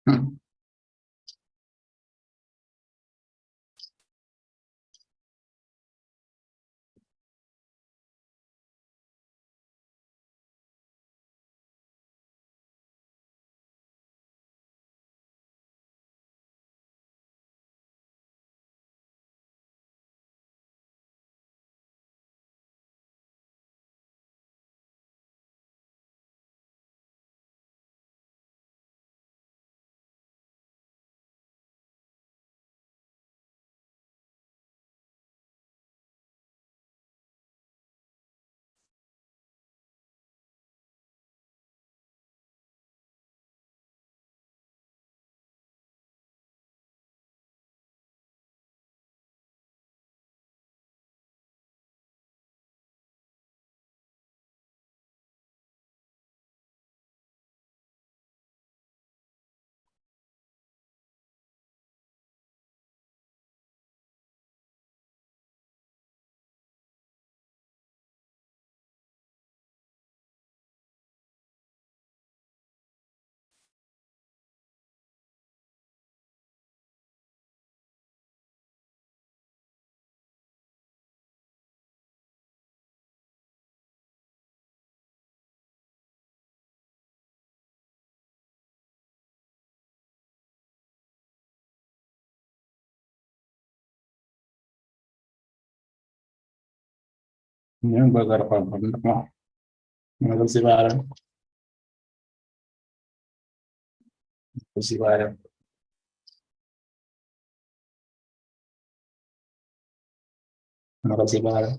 Hmm. Yang beberapa benar mau nggak sih bareng, sih bareng. Nggak sih bareng.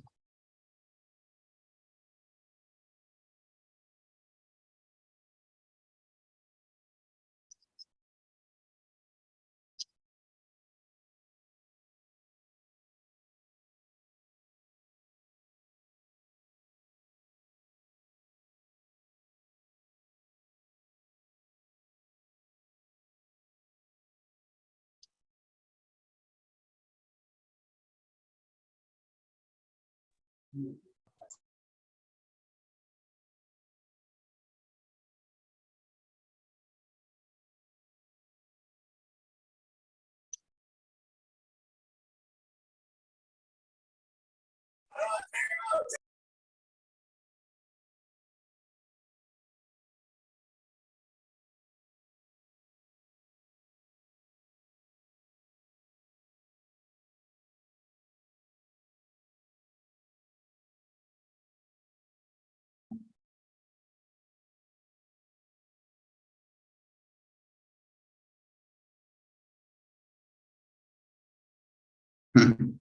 Hmm.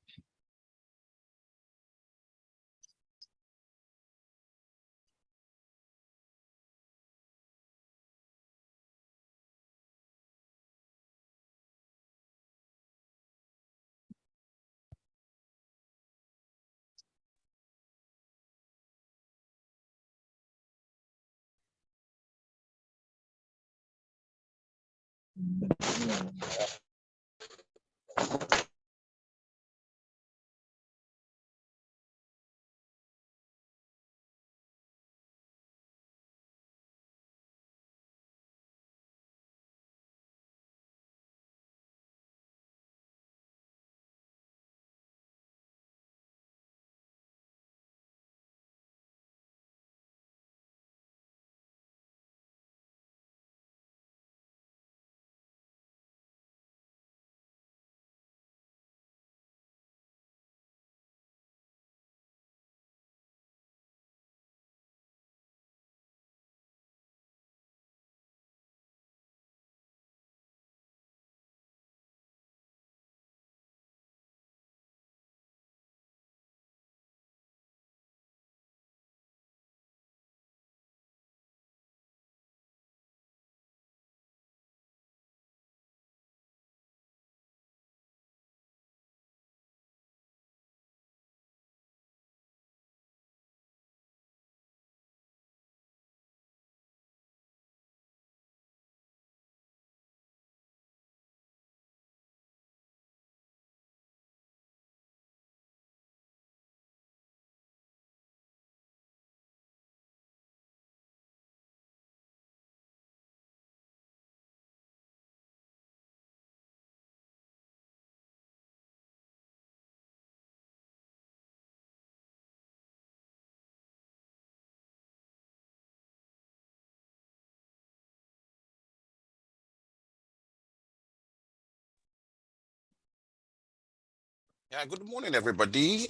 Yeah, good morning, everybody.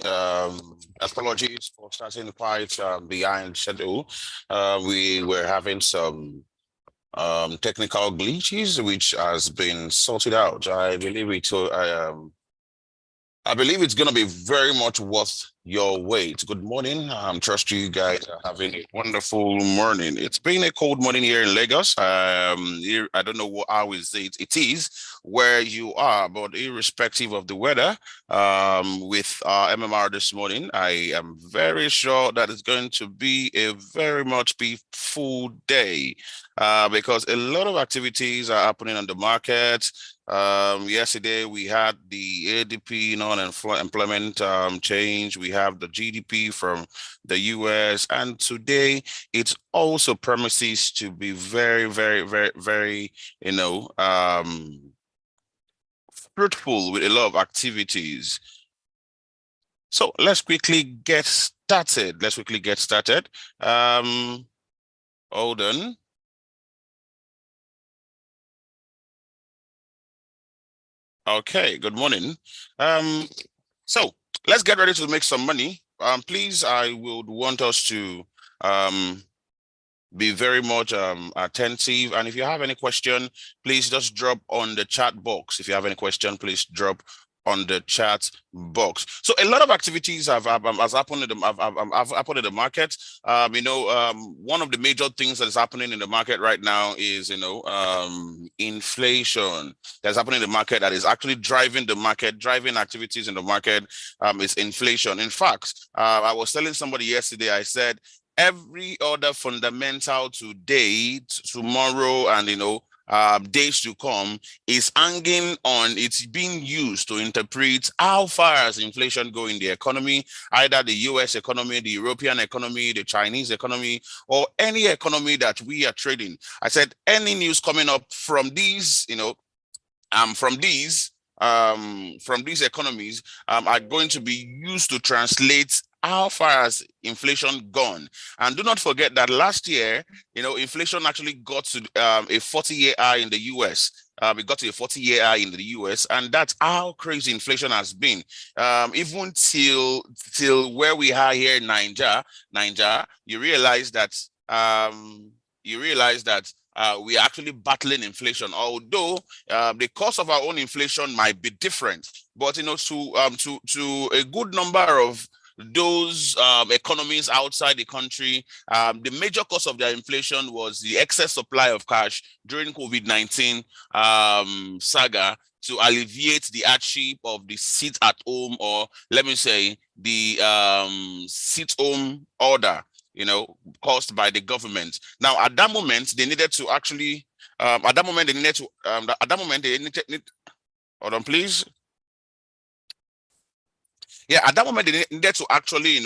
Apologies for starting quite behind schedule. We were having some technical glitches, which has been sorted out. I believe it's going to be very much worth your wait. Good morning. Trust you guys are having a wonderful morning. It's been a cold morning here in Lagos. Here, I don't know how is it is where you are, but irrespective of the weather, with MMR this morning, I am very sure that it's going to be a very much be full day, because a lot of activities are happening on the market. Yesterday we had the ADP non-employment change. We have the GDP from the US, and today it also promises to be very, very, very, very, fruitful with a lot of activities. So let's quickly get started. Hold on. Okay, good morning. Um, so let's get ready to make some money. Please, I would want us to um be very much attentive. And if you have any question, please just drop on the chat box. If you have any question, please drop on the chat box. So a lot of activities has happened in have happened in the market. One of the major things that is happening in the market right now is inflation that's happening in the market that is actually driving the market, driving activities in the market. Is inflation. In fact, I was telling somebody yesterday. I said every other fundamental today, tomorrow, and days to come is hanging on, it's being used to interpret how far as inflation go in the economy, either the US economy, the European economy, the Chinese economy, or any economy that we are trading. I said any news coming up from these, from these economies are going to be used to translate how far has inflation gone. And do not forget that last year, inflation actually got to a 40-year high in the US. It got to a 40-year high in the US, and that's how crazy inflation has been. Even till where we are here in Niger, you realize that we are actually battling inflation, although the cost of our own inflation might be different. But to a good number of those economies outside the country, the major cause of their inflation was the excess supply of cash during COVID-19 saga, to alleviate the hardship of the sit at home, or let me say the sit home order, caused by the government. Now, at that moment, they needed to actually, at that moment, they needed to, at that moment, they hold on, please. Yeah, at that moment, they needed to actually,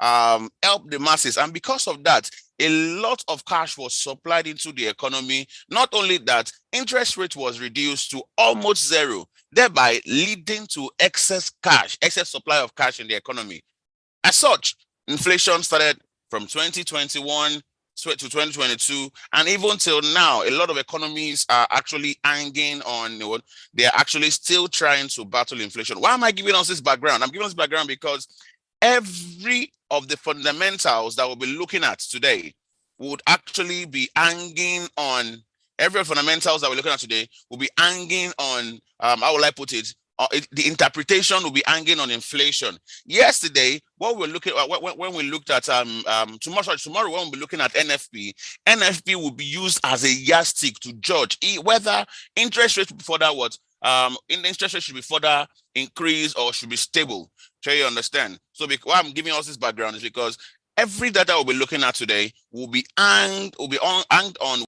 help the masses. And because of that, a lot of cash was supplied into the economy. Not only that, interest rate was reduced to almost zero, thereby leading to excess supply of cash in the economy. As such, inflation started from 2021 to 2022, and even till now, a lot of economies are actually hanging on. They're actually still trying to battle inflation. Why am I giving us this background? I'm giving us background because every of the fundamentals that we'll be looking at today would actually be hanging on. Every of the fundamentals that we're looking at today will be hanging on. How will I put it? The interpretation will be hanging on inflation. Yesterday, what we're looking at, when we looked at tomorrow when we'll be looking at NFP will be used as a yardstick to judge whether interest rates further in the interest rate should be further increased or should be stable. Sure, you understand? So why I'm giving us this background is because every data we'll be looking at today will be hanged on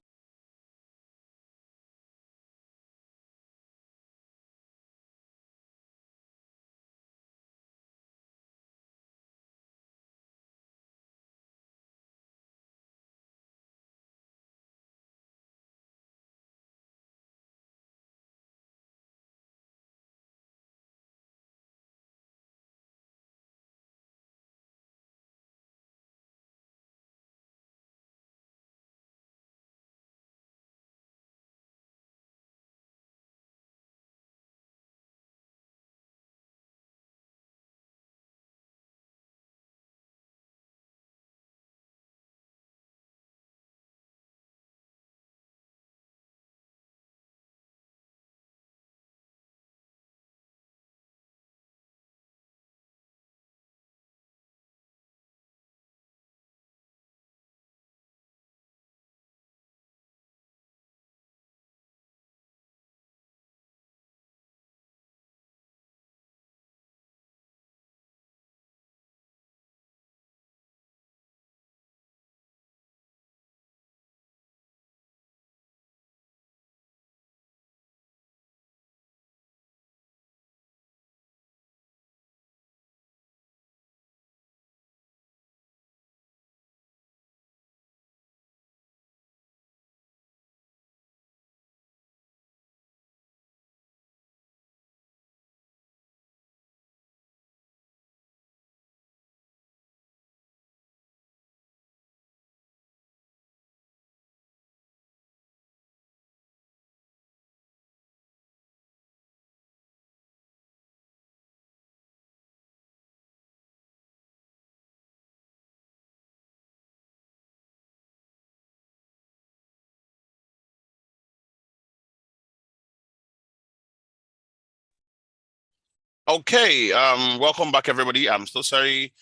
Okay, welcome back, everybody. I'm so sorry.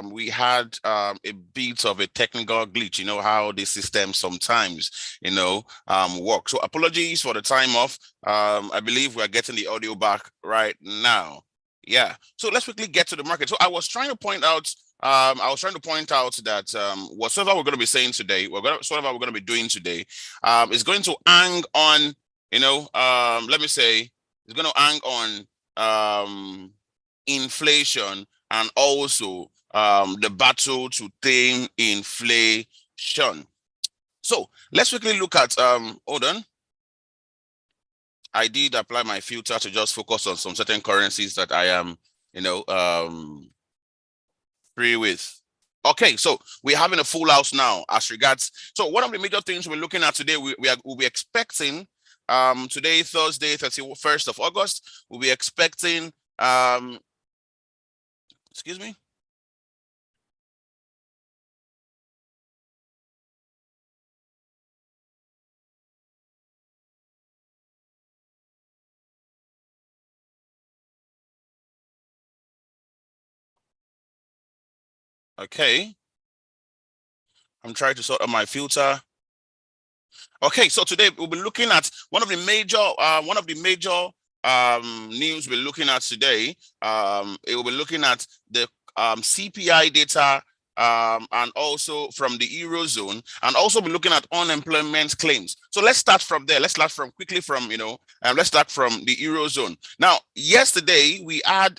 We had a bit of a technical glitch. You know how the system sometimes, work. So apologies for the time off. I believe we're getting the audio back right now. Yeah. So let's quickly get to the market. So I was trying to point out. That whatsoever we're going to be saying today, whatever we're going to be doing today, is going to hang on. Let me say, it's going to hang on inflation and also the battle to tame inflation. So let's quickly look at hold on. I did apply my filter to just focus on some certain currencies that I am, free with. Okay, so we're having a full house now as regards. So one of the major things we're looking at today, we'll be expecting today, Thursday, 31st of August, we'll be expecting excuse me. Okay. I'm trying to sort out my filter. Okay, so today we'll be looking at one of the major news we're looking at today. It will be looking at the CPI data and also from the Eurozone, and also be looking at unemployment claims. So let's start from there. Let's start from let's start from the Eurozone. Now, yesterday we had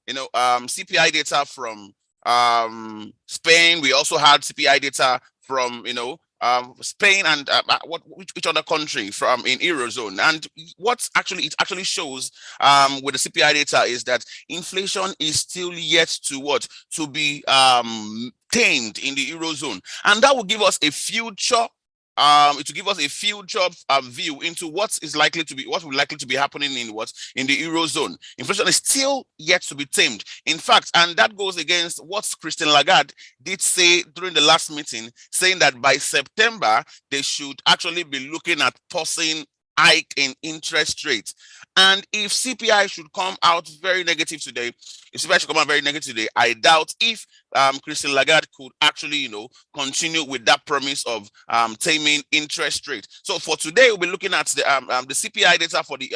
CPI data from Spain. We also had CPI data from Spain and which other country from in Eurozone. And what actually it actually shows with the CPI data is that inflation is still yet to be tamed in the Eurozone, and that will give us a future it will give us a future view into what will likely to be happening in the Eurozone. Inflation is still yet to be tamed. In fact, and that goes against what Christine Lagarde did say during the last meeting, saying that by September, they should actually be looking at pausing hike in interest rates. And if CPI should come out very negative today, I doubt if Christine Lagarde could actually, continue with that promise of taming interest rate. So for today, we'll be looking at the CPI data for the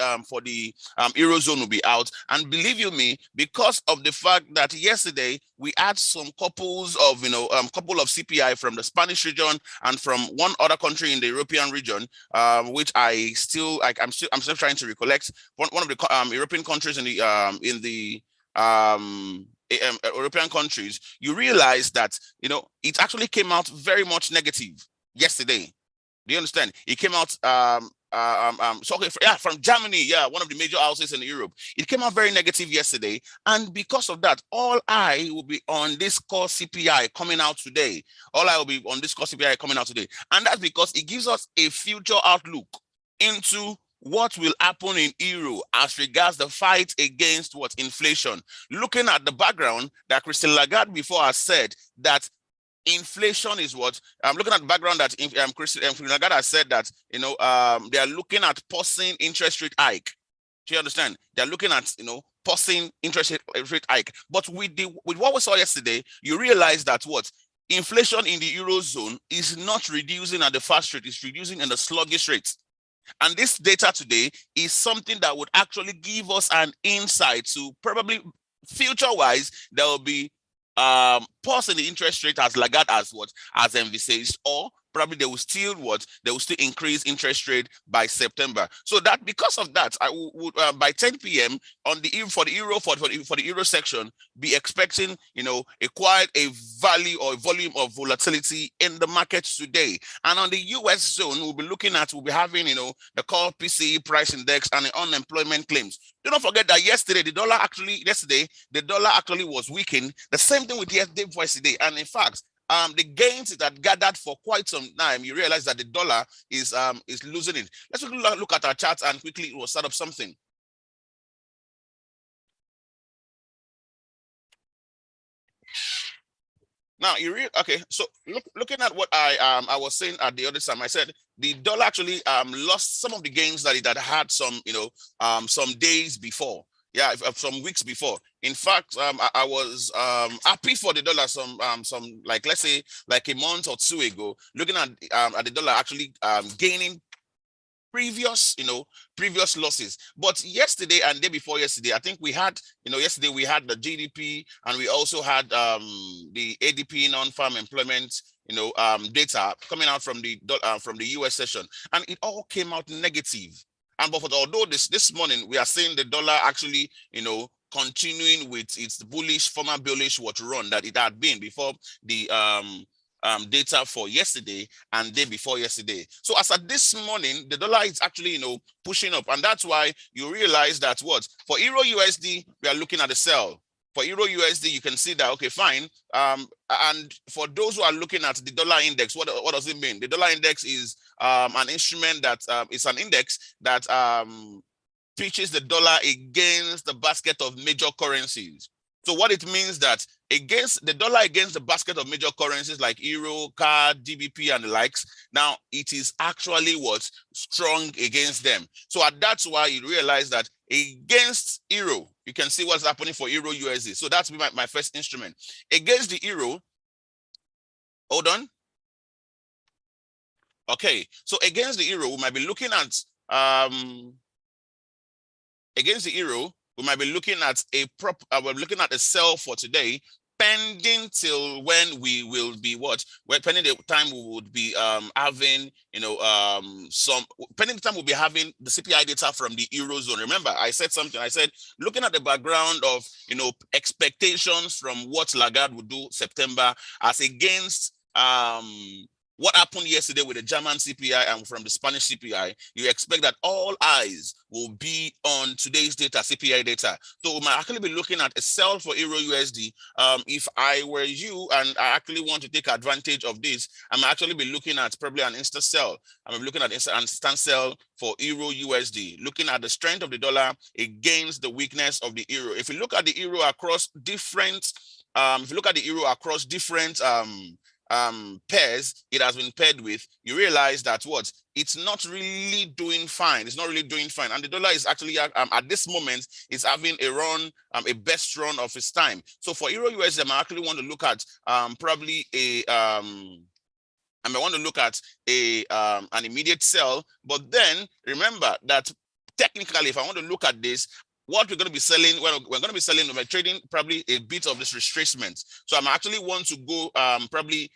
Eurozone will be out. And believe you me, because of the fact that yesterday we had some couple of CPI from the Spanish region and from one other country in the European region, which I'm still trying to recollect. One of the European countries in the European countries, you realize that it actually came out very much negative yesterday. Do you understand? It came out from Germany, one of the major houses in Europe. It came out very negative yesterday, and because of that, all eye will be on this core CPI coming out today. And that's because it gives us a future outlook into what will happen in Euro as regards the fight against inflation. Looking at the background that Christine Lagarde before has said that inflation is what I'm looking at the background that Christine Lagarde has said that they are looking at pausing interest rate hike. Do you understand? They're looking at pausing interest rate hike. But with what we saw yesterday, you realize that inflation in the Eurozone is not reducing at the fast rate, it's reducing in the sluggish rate. And this data today is something that would actually give us an insight to probably future-wise, there will be pause in the interest rate as Lagarde as envisaged, or probably they will still increase interest rate by September. So that because of that, I would by 10 p.m. on the for the euro section be expecting a value or volume of volatility in the markets today. And on the US zone, we'll be having the core PCE price index and the unemployment claims. Do not forget that yesterday the dollar actually was weakened. The same thing with yesterday before yesterday, and in fact, the gains that gathered for quite some time, you realize that the dollar is losing it. Let's look at our charts and quickly we'll start up something. Now okay. So looking at what I was saying at the other time, I said the dollar actually lost some of the gains that it had some some days before. Yeah, some weeks before. In fact, I was happy for the dollar some like, let's say, like a month or two ago, looking at the dollar actually gaining previous losses. But yesterday and day before yesterday, I think we had, yesterday we had the GDP, and we also had the ADP, non-farm employment, data coming out from the US session, and it all came out negative. And but although this morning we are seeing the dollar actually, continuing with its former bullish what run that it had been before the data for yesterday and day before yesterday. So as at this morning, the dollar is actually, pushing up. And that's why you realize that for Euro USD, we are looking at the sell. For Euro USD, you can see that, okay, fine. And for those who are looking at the dollar index, what does it mean? The dollar index is an instrument that it's an index that pitches the dollar against the basket of major currencies. So what it means that against the dollar, against the basket of major currencies like Euro, CAD, GBP, and the likes, now it is actually strong against them. So that's why you realize that against Euro, you can see what's happening for Euro USD. So that's my first instrument. Against the Euro, hold on. Okay, so against the Euro, we might be looking at against the Euro, we might be looking at we're looking at a sell for today, pending till when we will be pending the time we would be having, pending the time we'll be having the CPI data from the Eurozone. Remember, I said something. I said, looking at the background of, expectations from what Lagarde would do September as against what happened yesterday with the German CPI and from the Spanish CPI, you expect that all eyes will be on today's data, CPI data. So we might actually be looking at a sell for Euro USD. If I were you and I actually want to take advantage of this, I'm actually be looking at probably an instant sell. I'm looking at instant sell for Euro USD, looking at the strength of the dollar against the weakness of the Euro. If you look at the Euro across different, pairs it has been paired with, you realize that it's not really doing fine. It's not really doing fine. And the dollar is actually at this moment is having a run, a best run of its time. So for Euro USD, I actually want to look at probably I want to look at an immediate sell. But then remember that technically, if I want to look at this, what we're going to be selling, we're going to be selling, we're trading probably a bit of this retracement. So I'm actually want to go probably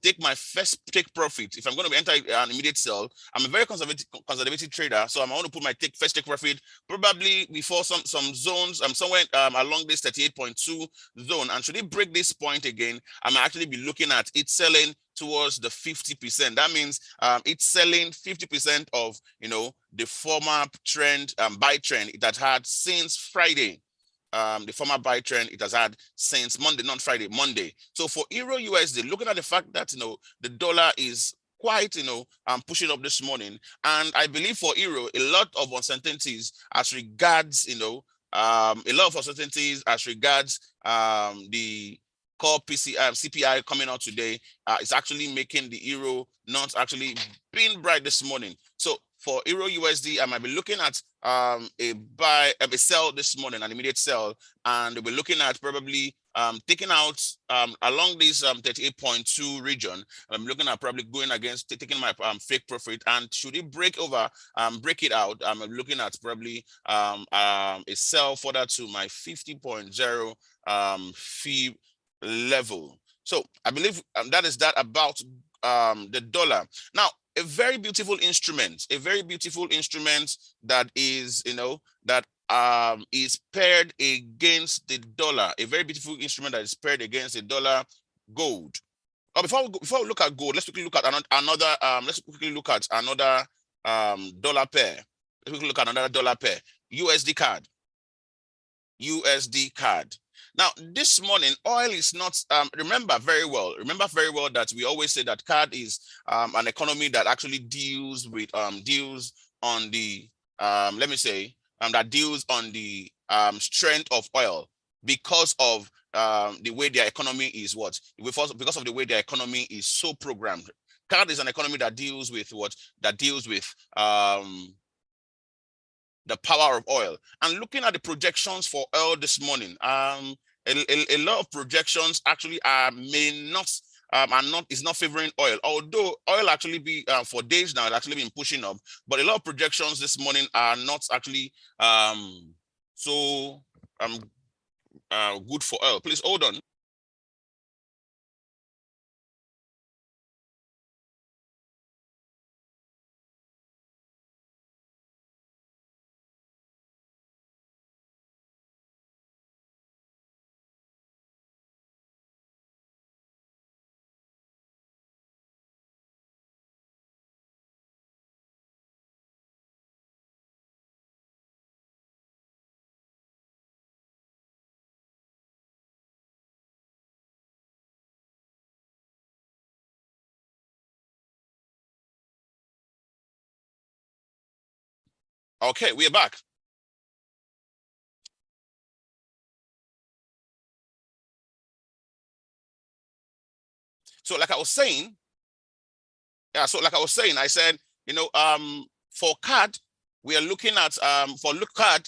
take my first take profit. If I'm going to enter an immediate sell, I'm a very conservative trader. So I want to put my first take profit probably before some zones. I'm somewhere along this 38.2 zone. And should it break this point again, I'm actually be looking at it selling towards the 50%. That means it's selling 50% of the former trend, buy trend it has had since Friday. The former buy trend it has had since Monday, not Friday, Monday. So for Euro USD, looking at the fact that the dollar is quite pushing up this morning, and I believe for Euro a lot of uncertainties as regards the core CPI coming out today is actually making the Euro not actually being bright this morning. So for Euro USD, I might be looking at a sell this morning, an immediate sell, and we're looking at probably taking out along this 38.2 region. I'm looking at probably going against taking my fake profit, and should it break it out, I'm looking at probably a sell further to my 50.0 fee level. So I believe that is that about the dollar. Now, a very beautiful instrument that is is paired against the dollar. A very beautiful instrument that is paired against the dollar, gold. Before we look at gold, let's quickly look at another. Let's quickly look at another dollar pair. Let's quickly look at another dollar pair. USD CAD. Now, this morning, oil is not, remember very well that we always say that CAD is an economy that actually deals with, deals on the, that deals on the strength of oil because of the way their economy is because of the way their economy is so programmed. CAD is an economy that deals with the power of oil. And looking at the projections for oil this morning, a lot of projections actually is not favoring oil. Although oil actually be for days now, it's actually been pushing up, but a lot of projections this morning are not actually good for oil. Please hold on. Okay, we are back. So like I was saying, I said, for CAD, we are looking at CAD.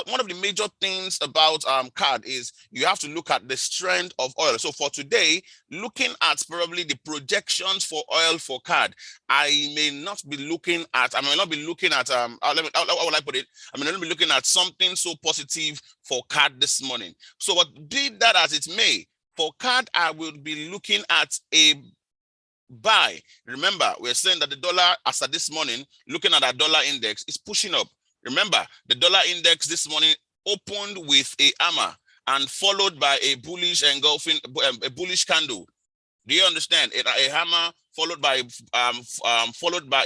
One of the major things about CAD is you have to look at the strength of oil. So for today, looking at probably the projections for oil for CAD, I may not be looking at how will I put it? I may not be looking at something so positive for CAD this morning. So what be that as it may, for CAD, I will be looking at a buy. Remember, we're saying that the dollar, as of this morning, looking at our dollar index, is pushing up. Remember, the dollar index this morning opened with a hammer and followed by a bullish engulfing, a bullish candle. Do you understand? A hammer followed by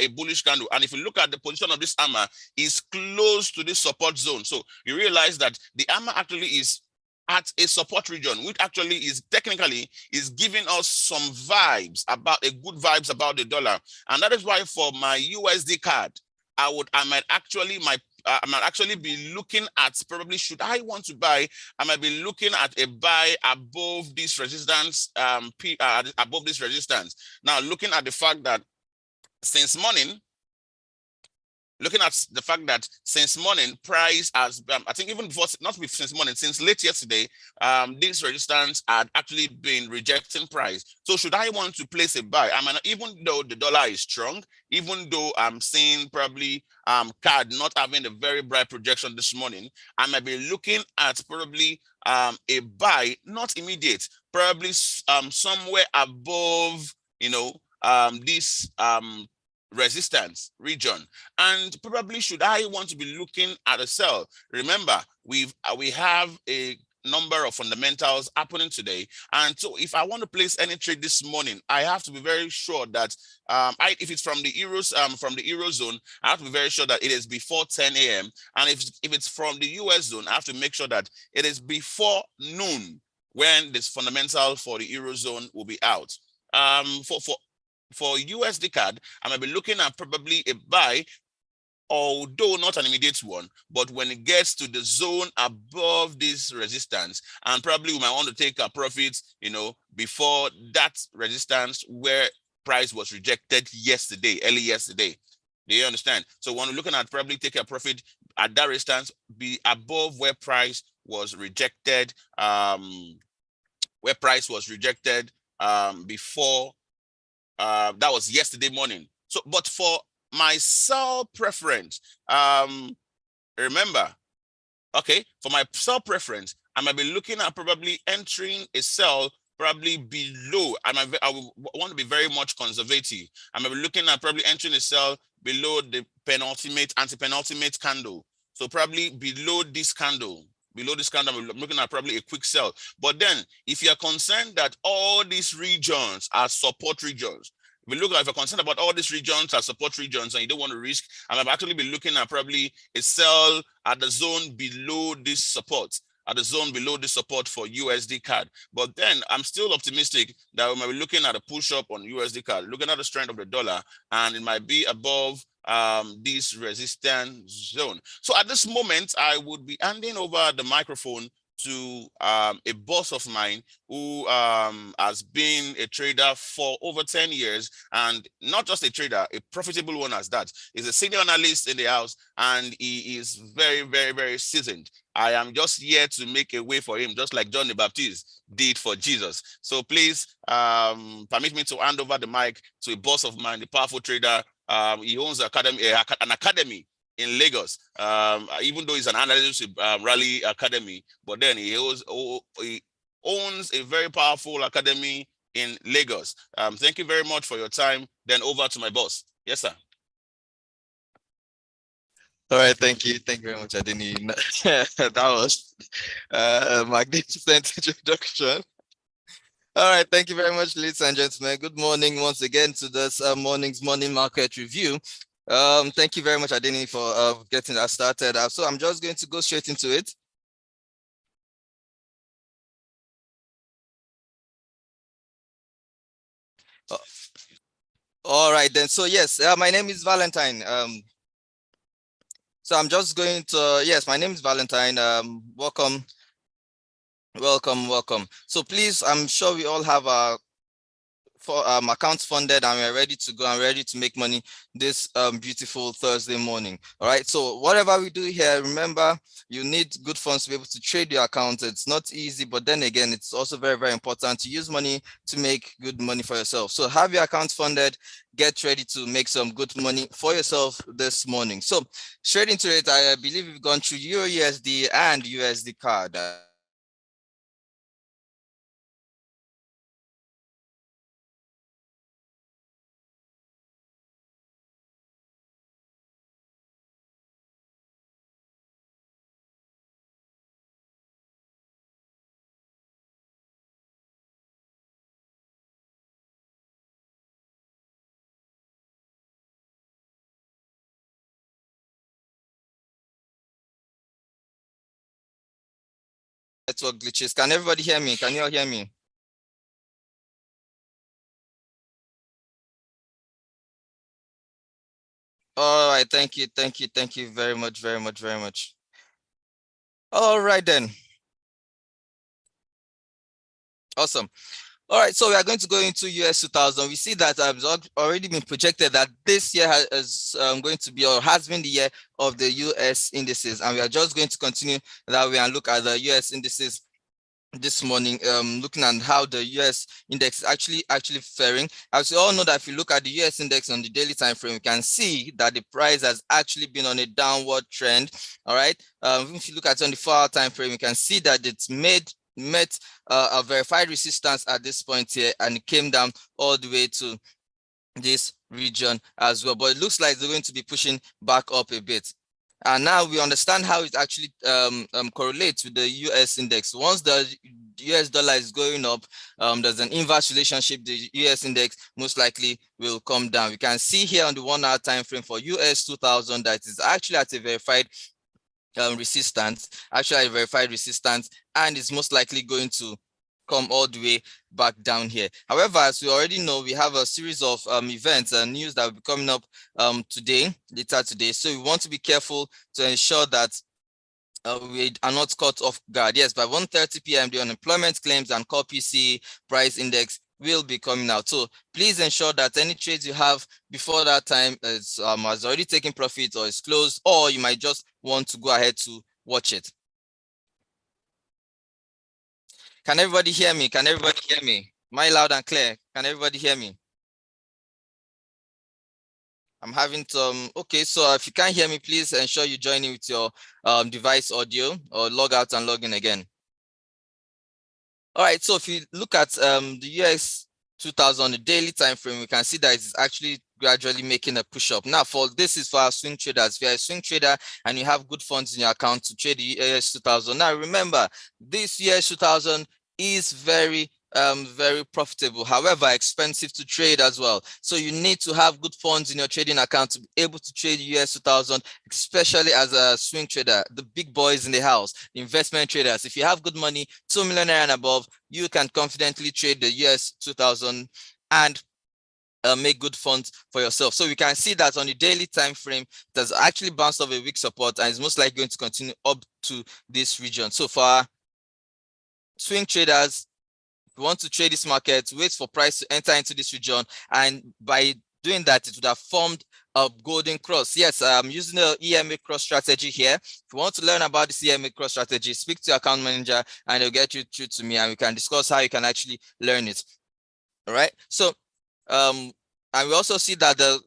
a bullish candle. And if you look at the position of this hammer, is close to this support zone. So you realize that the hammer actually is at a support region, which actually is technically is giving us some vibes about the dollar. And that is why for my USD CAD, I might actually be looking at probably, should I want to buy, I might be looking at a buy above this resistance, above this resistance. Now, looking at the fact that since morning, price has, I think even before, since morning, since late yesterday, this resistance had actually been rejecting price. So should I want to place a buy? I mean, even though the dollar is strong, even though I'm seeing probably CAD not having a very bright projection this morning, I might be looking at probably a buy, not immediate, probably somewhere above, this resistance region. And probably should I want to be looking at a sell? Remember, we have a number of fundamentals happening today, and so if I want to place any trade this morning, I have to be very sure that if it's from the eurozone, I have to be very sure that it is before 10 a.m. and if it's from the US zone, I have to make sure that it is before noon when this fundamental for the eurozone will be out. For USD CAD, I might be looking at probably a buy, although not an immediate one, but when it gets to the zone above this resistance, and probably we might want to take our profits, before that resistance where price was rejected early yesterday. Do you understand? So when we're looking at probably take a profit at that resistance, be above where price was rejected, before. That was yesterday morning. So, but for my sell preference, remember, okay, for my sell preference, I might be looking at probably entering a sell probably below. I want to be very much conservative. I might be looking at probably entering a sell below the anti-penultimate candle. So probably below this candle. I'm looking at probably a quick sell. But then, if you're concerned that all these regions are support regions, if you're concerned about all these regions are support regions and you don't want to risk, I might actually be looking at probably a sell at the zone below this support. For USD CAD. But then I'm still optimistic that we might be looking at a push up on USD CAD, looking at the strength of the dollar, and it might be above this resistance zone. So at this moment, I would be handing over the microphone to a boss of mine who has been a trader for over 10 years, and not just a trader, a profitable one as that. He's a senior analyst in the house, and he is very, very, very seasoned. I am just here to make a way for him, just like John the Baptist did for Jesus. So please permit me to hand over the mic to a boss of mine, the powerful trader. He owns an academy in Lagos, even though he's an analyst rally academy, but then he owns a very powerful academy in Lagos. Thank you very much for your time. Then over to my boss. Yes, sir. All right, thank you. Thank you very much, Adeni. That was a magnificent introduction. All right, thank you very much, ladies and gentlemen. Good morning once again to this morning's morning market review. Thank you very much, Adeni, for getting that started. So I'm just going to go straight into it. All right, then. So yes, my name is Valentine. So I'm just going to, yes, my name is Valentine. Welcome. So please, I'm sure we all have our accounts funded and we're ready to go and ready to make money this beautiful Thursday morning. All right, so whatever we do here, remember, you need good funds to be able to trade your account. It's not easy, but then again, it's also very, very important to use money to make good money for yourself. So have your account funded, get ready to make some good money for yourself this morning. So straight into it, I believe we've gone through Euro USD and USD card. Network glitches. Can everybody hear me? Can you all hear me? All right, thank you very much. All right then. Awesome. All right, so we are going to go into US 2000. We see that it's already been projected that this year is going to be or has been the year of the US indices, and we are just going to continue that way and look at the US indices this morning, looking at how the US index is actually faring. As you all know, that if you look at the US index on the daily time frame, you can see that the price has actually been on a downward trend. All right, if you look at it on the 4-hour time frame, you can see that it's met a verified resistance at this point here, and it came down all the way to this region as well. But it looks like they're going to be pushing back up a bit. And now we understand how it actually correlates with the US index. Once the US dollar is going up, there's an inverse relationship. The US index most likely will come down. We can see here on the 1-hour time frame for US 2000 that is actually at a verified resistance, and it's most likely going to come all the way back down here. However, as we already know, we have a series of events and news that will be coming up later today. So we want to be careful to ensure that we are not caught off guard. Yes, by 1:30 p.m., the unemployment claims and core PCE price index will be coming out. So please ensure that any trades you have before that time has already taken profit or is closed, or you might just want to go ahead to watch it. Can everybody hear me? Am I loud and clear? Can everybody hear me? I'm having some, okay, so if you can't hear me, please ensure you join in with your device audio or log out and log in again. All right, so if you look at the US 2000 on the daily time frame, we can see that it's actually gradually making a push up. Now, this is for our swing traders. If you're a swing trader and you have good funds in your account to trade the US 2000. Now, remember, this US 2000 is very profitable, however expensive to trade as well. So you need to have good funds in your trading account to be able to trade US 2000, especially as a swing trader, the big boys in the house, the investment traders. If you have good money, 2 million and above, you can confidently trade the US 2000 and make good funds for yourself. So we can see that on the daily time frame, that's actually bounced off a weak support and is most likely going to continue up to this region. So far, swing traders, if you want to trade this market, wait for price to enter into this region, and by doing that, it would have formed a golden cross. Yes, I'm using the EMA cross strategy here. If you want to learn about this EMA cross strategy, speak to your account manager and they'll get you through to me, and we can discuss how you can actually learn it. All right. So, and we also see that the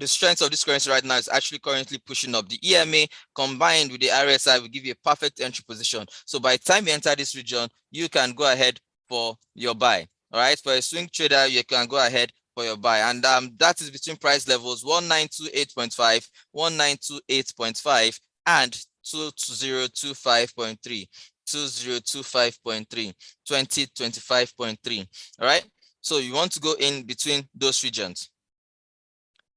strength of this currency right now is actually currently pushing up. The EMA combined with the RSI will give you a perfect entry position. So by the time you enter this region, you can go ahead for your buy. All right. For a swing trader, you can go ahead for your buy, and that is between price levels 1928.5, 1928.5, and 2025.3, 2025.3, 2025.3. All right. So you want to go in between those regions.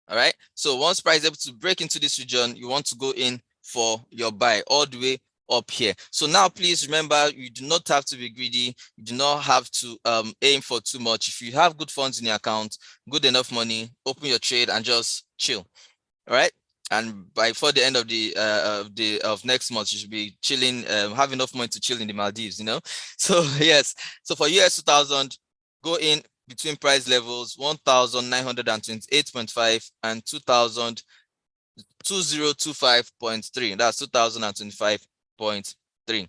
All right. So once price is able to break into this region, you want to go in for your buy all the way up here. So now please remember, you do not have to be greedy. You do not have to aim for too much. If you have good funds in your account, good enough money, open your trade and just chill. All right. And before the end of of next month, you should be chilling, have enough money to chill in the Maldives, you know. So yes. So for US 2000, go in between price levels 1928.5 and 2025.3. That's 2025.3.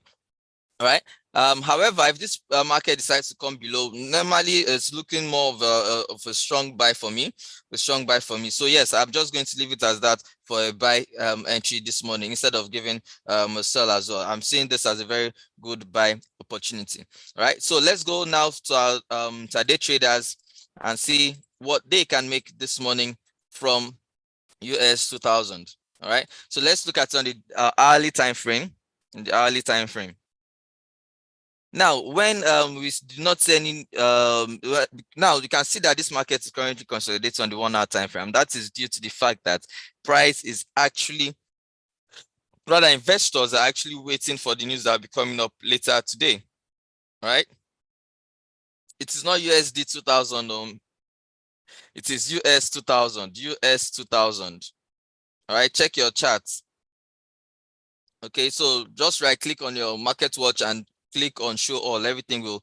All right. However, if this market decides to come below, normally it's looking more of a strong buy for me, So yes, I'm just going to leave it as that for a buy entry this morning instead of giving a sell as well. I'm seeing this as a very good buy opportunity. All right. So let's go now to our day traders and see what they can make this morning from US 2000. All right. So let's look at on the hourly time frame. In the hourly time frame. Now, when we do not see any, now you can see that this market is currently consolidating on the 1 hour time frame. That is due to the fact that price is actually, rather investors are actually waiting for the news that will be coming up later today, right? It is not USD 2000, it is US 2000, US 2000. All right, check your charts. Okay, so just right click on your market watch and click on show all. Everything will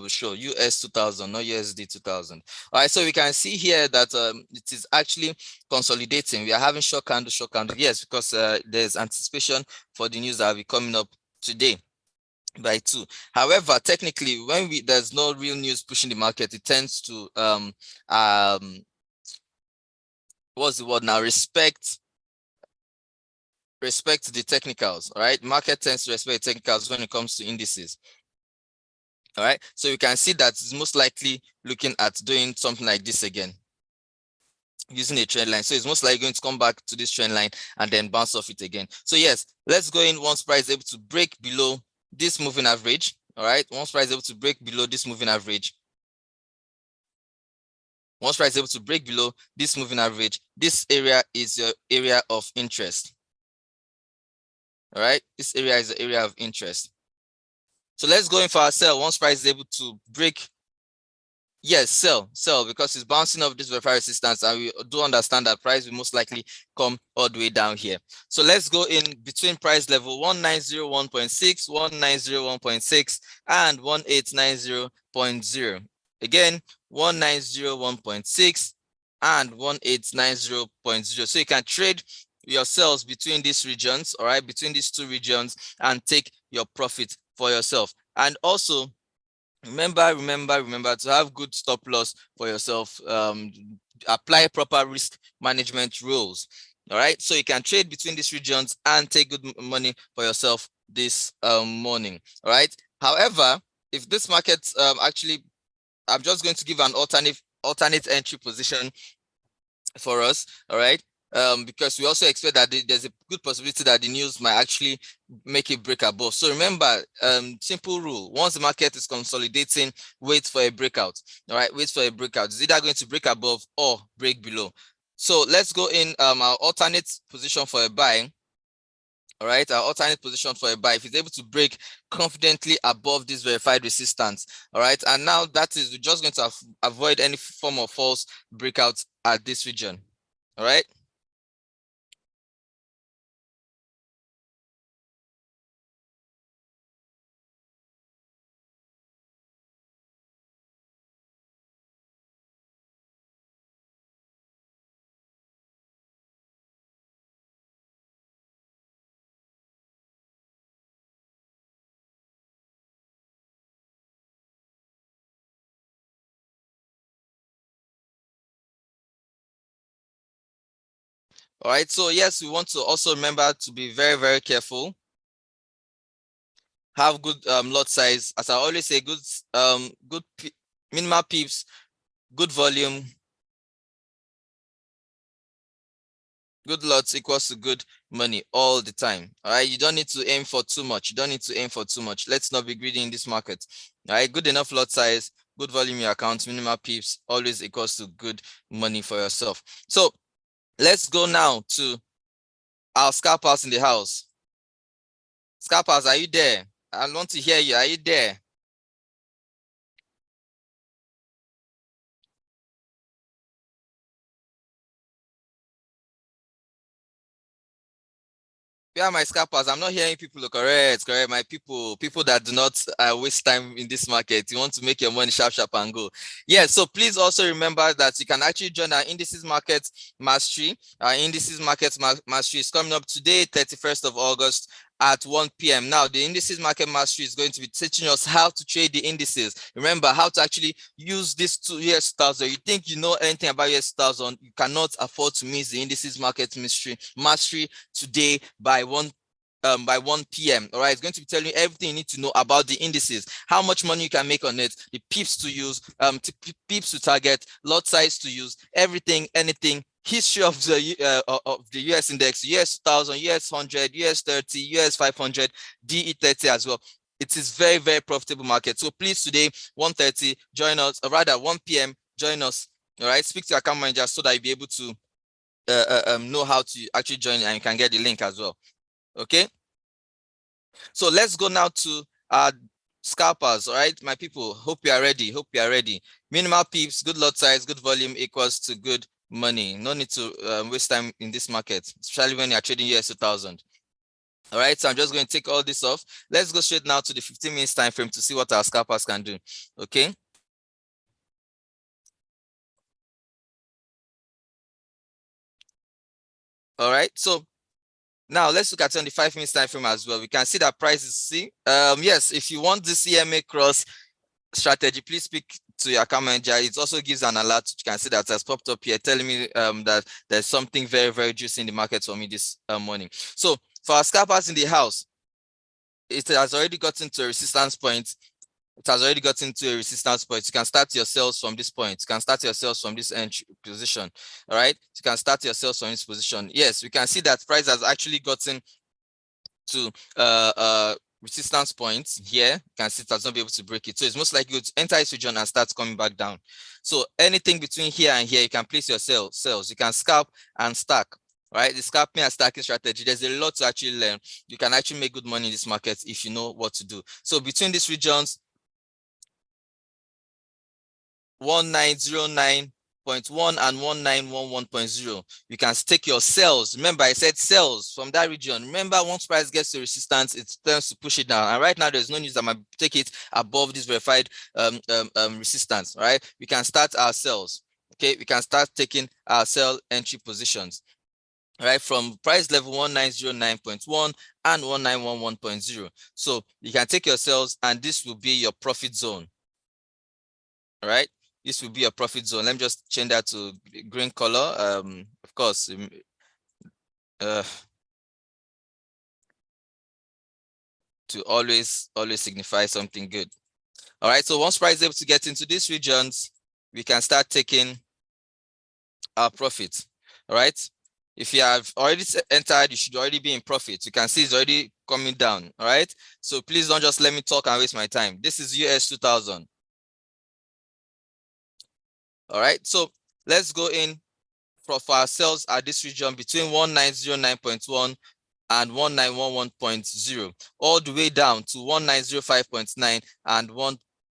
show US 2000, not USD 2000. All right, so we can see here that it is actually consolidating. We are having short candle. Yes, because there's anticipation for the news that will be coming up today by 2. However, technically, when there's no real news pushing the market, it tends to what's the word now? Respect the technicals. All right, market tends to respect the technicals when it comes to indices. All right, so you can see that it's most likely looking at doing something like this again using a trend line. So it's most likely going to come back to this trend line and then bounce off it again. So yes, let's go in once price is able to break below this moving average. All right, once price is able to break below this moving average, this area is your area of interest. All right, this area is the area of interest. So let's go in for our sell once price is able to break. Yes, sell because it's bouncing off this verified resistance, and we do understand that price will most likely come all the way down here. So let's go in between price level 1901.6, 1901.6, and 1890.0. Again, 1901.6 and 1890.0. So you can trade yourselves between these regions, all right, between these two regions, and take your profit for yourself. And also remember to have good stop loss for yourself. Apply proper risk management rules. All right, so you can trade between these regions and take good money for yourself this morning. All right, however, if this market actually, I'm just going to give an alternate entry position for us. All right, because we also expect that there's a good possibility that the news might actually make it break above. So remember, simple rule: once the market is consolidating, wait for a breakout. All right, wait for a breakout. It's either going to break above or break below. So let's go in our alternate position for a buy. All right, our alternate position for a buy, if it's able to break confidently above this verified resistance. All right, and now that is, we're just going to avoid any form of false breakout at this region. All right. All right, so yes, we want to also remember to be very, very careful. Have good lot size. As I always say, good minimal pips, good volume, good lots equals to good money all the time. All right, you don't need to aim for too much. You don't need to aim for too much. Let's not be greedy in this market. All right, good enough lot size, good volume in your account, minimal pips always equals to good money for yourself. So let's go now to our scalpers in the house. Scalpers, are you there? I want to hear you. Are you there? Yeah, my scalpers, I'm not hearing people. Correct. My people that do not waste time in this market. You want to make your money sharp and go. Yeah, so please also remember that you can actually join our indices market mastery. Our indices market mastery is coming up today, 31st of August at 1 p.m. Now, the indices market mastery is going to be teaching us how to trade the indices. Remember how to actually use this US 2000. You think you know anything about US 2000, you cannot afford to miss the indices market mastery today by 1 p.m. All right, it's going to be telling you everything you need to know about the indices, how much money you can make on it, the pips to use, pips to target, lot size to use, everything, anything, history of the US index, US 1000, US 100, US 30, US 500, DE30 as well. It is very, very profitable market. So please today, 1:30, join us, or rather 1 p.m., join us. All right, speak to your account manager so that you'll be able to know how to actually join, and you can get the link as well. Okay, so let's go now to our scalpers. All right, my people, hope you are ready. Minimal pips, good lot size, good volume equals to good money. No need to waste time in this market, especially when you're trading US 2000. All right, so I'm just going to take all this off. Let's go straight now to the 15 minutes time frame to see what our scalpers can do. Okay, all right, so now let's look at it on the 5 minutes time frame as well. We can see that prices see. Yes, if you want the EMA cross strategy, please speak to your account manager. It also gives an alert. You can see that has popped up here telling me that there's something very, very juicy in the market for me this morning. So for our scalpers in the house, it has already gotten to a resistance point. It has already gotten to a resistance point. You can start your sales from this point. You can start your sales from this entry position. All right. You can start your sales from this position. Yes, we can see that price has actually gotten to resistance points here. You can see it has not been able to break it. So it's most likely to enter this region and start coming back down. So anything between here and here, you can place your sales. You can scalp and stack. Right, the scalping and stacking strategy, there's a lot to actually learn. You can actually make good money in this market if you know what to do. So between these regions, 1909.1 and 1911.0, you can stake your sales. Remember, I said sales from that region. Remember, once price gets to resistance, it tends to push it down. And right now, there's no news that might take it above this verified resistance. Right, we can start our sales. Okay, we can start taking our sell entry positions. Right, from price level 1909.1 and 1911.0. So you can take your sales, and this will be your profit zone. All right, this will be your profit zone. Let me just change that to green color. Of course, to always signify something good. All right, so once price is able to get into these regions, we can start taking our profit. All right, if you have already entered, you should already be in profit. You can see it's already coming down. All right, so please don't just let me talk and waste my time. This is US 2000. All right, so let's go in for our sales at this region between 1909.1 and 1911.0, all the way down to 1905.9 and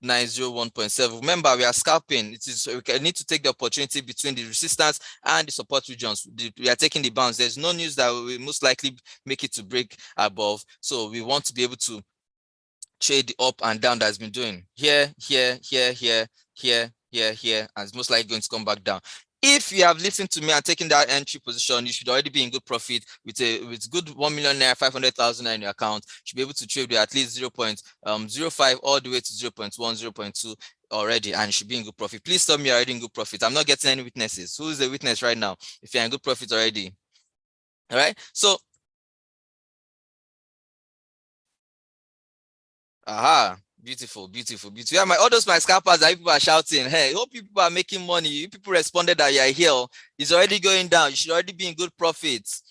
1901.7. Remember, we are scalping. We need to take the opportunity between the resistance and the support regions. We are taking the bounce. There's no news that we will most likely make it to break above. So we want to be able to trade the up and down that's been doing here, here, here, here, here, here, here, and it's most likely going to come back down. If you have listened to me and taken that entry position, you should already be in good profit with good 1 million naira, 500,000 in your account. You should be able to trade with at least 0.05 all the way to 0.1, 0.2 already, and you should be in good profit. Please tell me you're already in good profit. I'm not getting any witnesses. Who is the witness right now? If you're in good profit already, All right. So, beautiful, beautiful, beautiful. Yeah, all those my scalpers that people are shouting, hey, hope people are making money. You people responded that you are here. It's already going down. You should already be in good profits.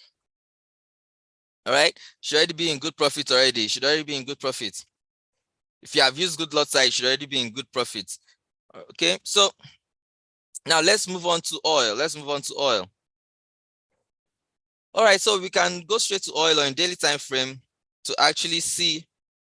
All right. Should already be in good profit already. Should already be in good profit. If you have used good lot size, you should already be in good profit. Okay. So now let's move on to oil. Let's move on to oil. All right. So we can go straight to oil on daily time frame to actually see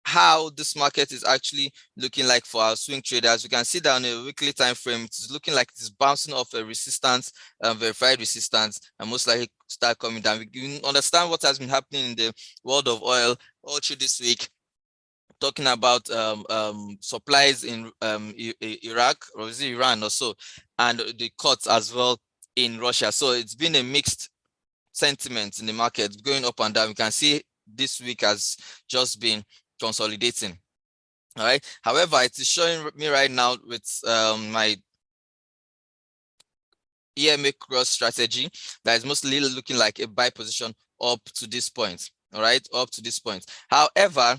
how this market is actually looking like for our swing traders. We can see that on a weekly time frame, it's looking like it's bouncing off a resistance, verified resistance, and most likely start coming down. We can understand what has been happening in the world of oil all through this week, talking about supplies in Iraq, or is it Iran or so, and the cuts as well in Russia. So it's been a mixed sentiment in the market, going up and down. We can see this week has just been consolidating. All right. However, it is showing me right now with my EMA cross strategy that is mostly looking like a buy position up to this point. All right, up to this point. However,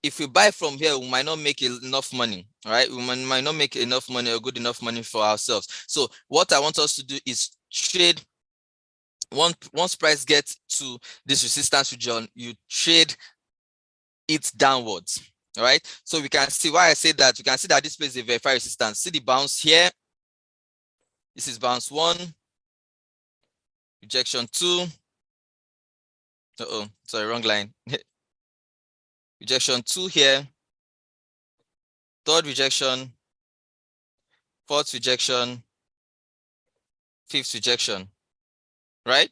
if we buy from here, we might not make enough money. All right, we might not make enough money or good enough money for ourselves. So what I want us to do is trade. Once price gets to this resistance region, you trade it downwards. All right. So we can see why I say that. We can see that this place is a verified resistance. See the bounce here. This is bounce 1, rejection 2. Sorry, wrong line. Rejection 2 here. Third rejection. Fourth rejection. Fifth rejection. Right?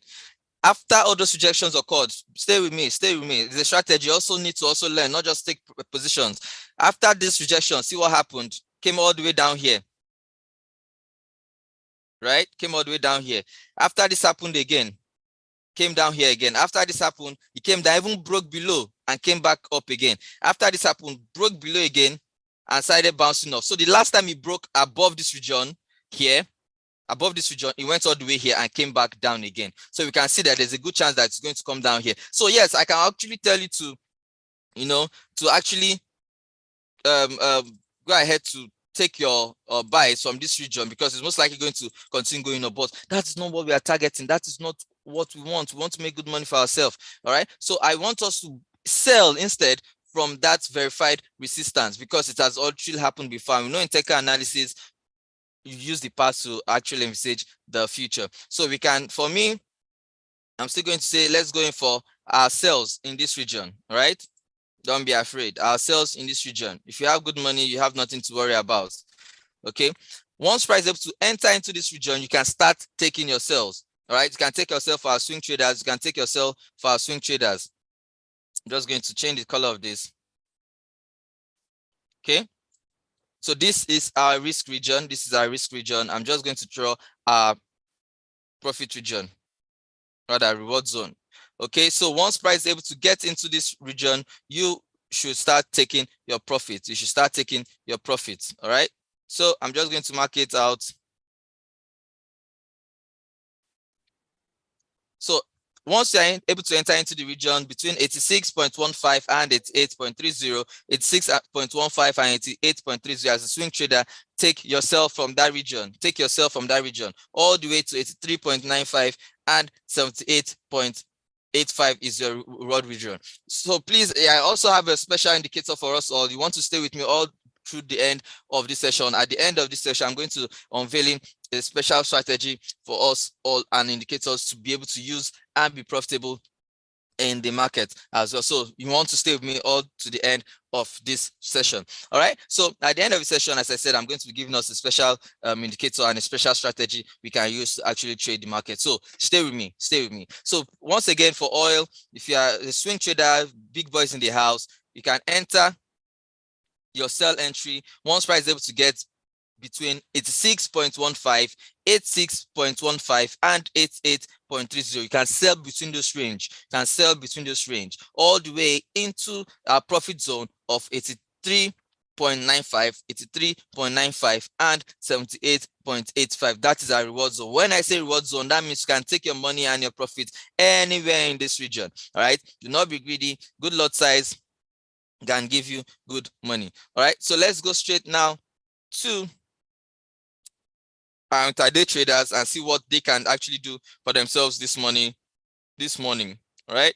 After all those rejections occurred, stay with me, stay with me. The strategy also need to also learn, not just take positions. After this rejection, see what happened. Came all the way down here. Right? Came all the way down here. After this happened again, came down here again. After this happened, it came down, even broke below and came back up again. After this happened, broke below again and started bouncing off. So the last time it broke above this region here, above this region, it went all the way here and came back down again. So we can see that there's a good chance that it's going to come down here. So yes, I can actually tell you to, to actually go ahead to take your buys from this region, because it's most likely going to continue going up. But that's not what we are targeting. That is not what we want. We want to make good money for ourselves. All right. So I want us to sell instead from that verified resistance, because it has actually happened before. We know in technical analysis, you use the past to actually envisage the future. So we can, for me, I'm still going to say, let's go in for our sales in this region. All right. Don't be afraid. Our sales in this region. If you have good money, you have nothing to worry about. Okay. Once price is able to enter into this region, you can start taking your sales. All right. You can take yourself for our swing traders. You can take yourself for our swing traders. I'm just going to change the color of this. Okay. So this is our risk region. This is our risk region. I'm just going to draw our profit region, rather reward zone. Okay, so once price is able to get into this region, you should start taking your profits. You should start taking your profits. All right. So I'm just going to mark it out. So once you're able to enter into the region between 86.15 and 88.30, 86.15 and 88.30 as a swing trader, take yourself from that region. Take yourself from that region all the way to 83.95 and 78.85 is your reward region. So please, I also have a special indicator for us all. You want to stay with me all through the end of this session. At the end of this session, I'm going to unveiling a special strategy for us all and indicators to be able to use and be profitable in the market as well. So you want to stay with me all to the end of this session. All right. So at the end of the session, as I said, I'm going to be giving us a special indicator and a special strategy we can use to actually trade the market. So stay with me. Stay with me. So once again, for oil, if you are a swing trader, big boys in the house, you can enter your sell entry once price is able to get between 86.15, 86.15 and 88.30. You can sell between those range. You can sell between those range all the way into our profit zone of 83.95 and 78.85 is your reward region. So please, I also have a special indicator for us all. You want to stay with me all through the end of this session. At the end of the session, I'm going to be giving us a special indicator and a special strategy we can use to actually trade the market. So stay with me. Stay with me. So once again, for oil, if you are a swing trader, big boys in the house, you can enter your sell entry once price is able to get between 86.15, 86.15 and 88.30. You can sell between those range. You can sell between those range all the way into our profit zone of 83.95 and 78.85 83.95, and 78.85. That is our reward zone. When I say reward zone, that means you can take your money and your profit anywhere in this region. All right. Do not be greedy. Good lot size can give you good money. All right. So let's go straight now to our intraday traders and see what they can actually do for themselves this morning. All right.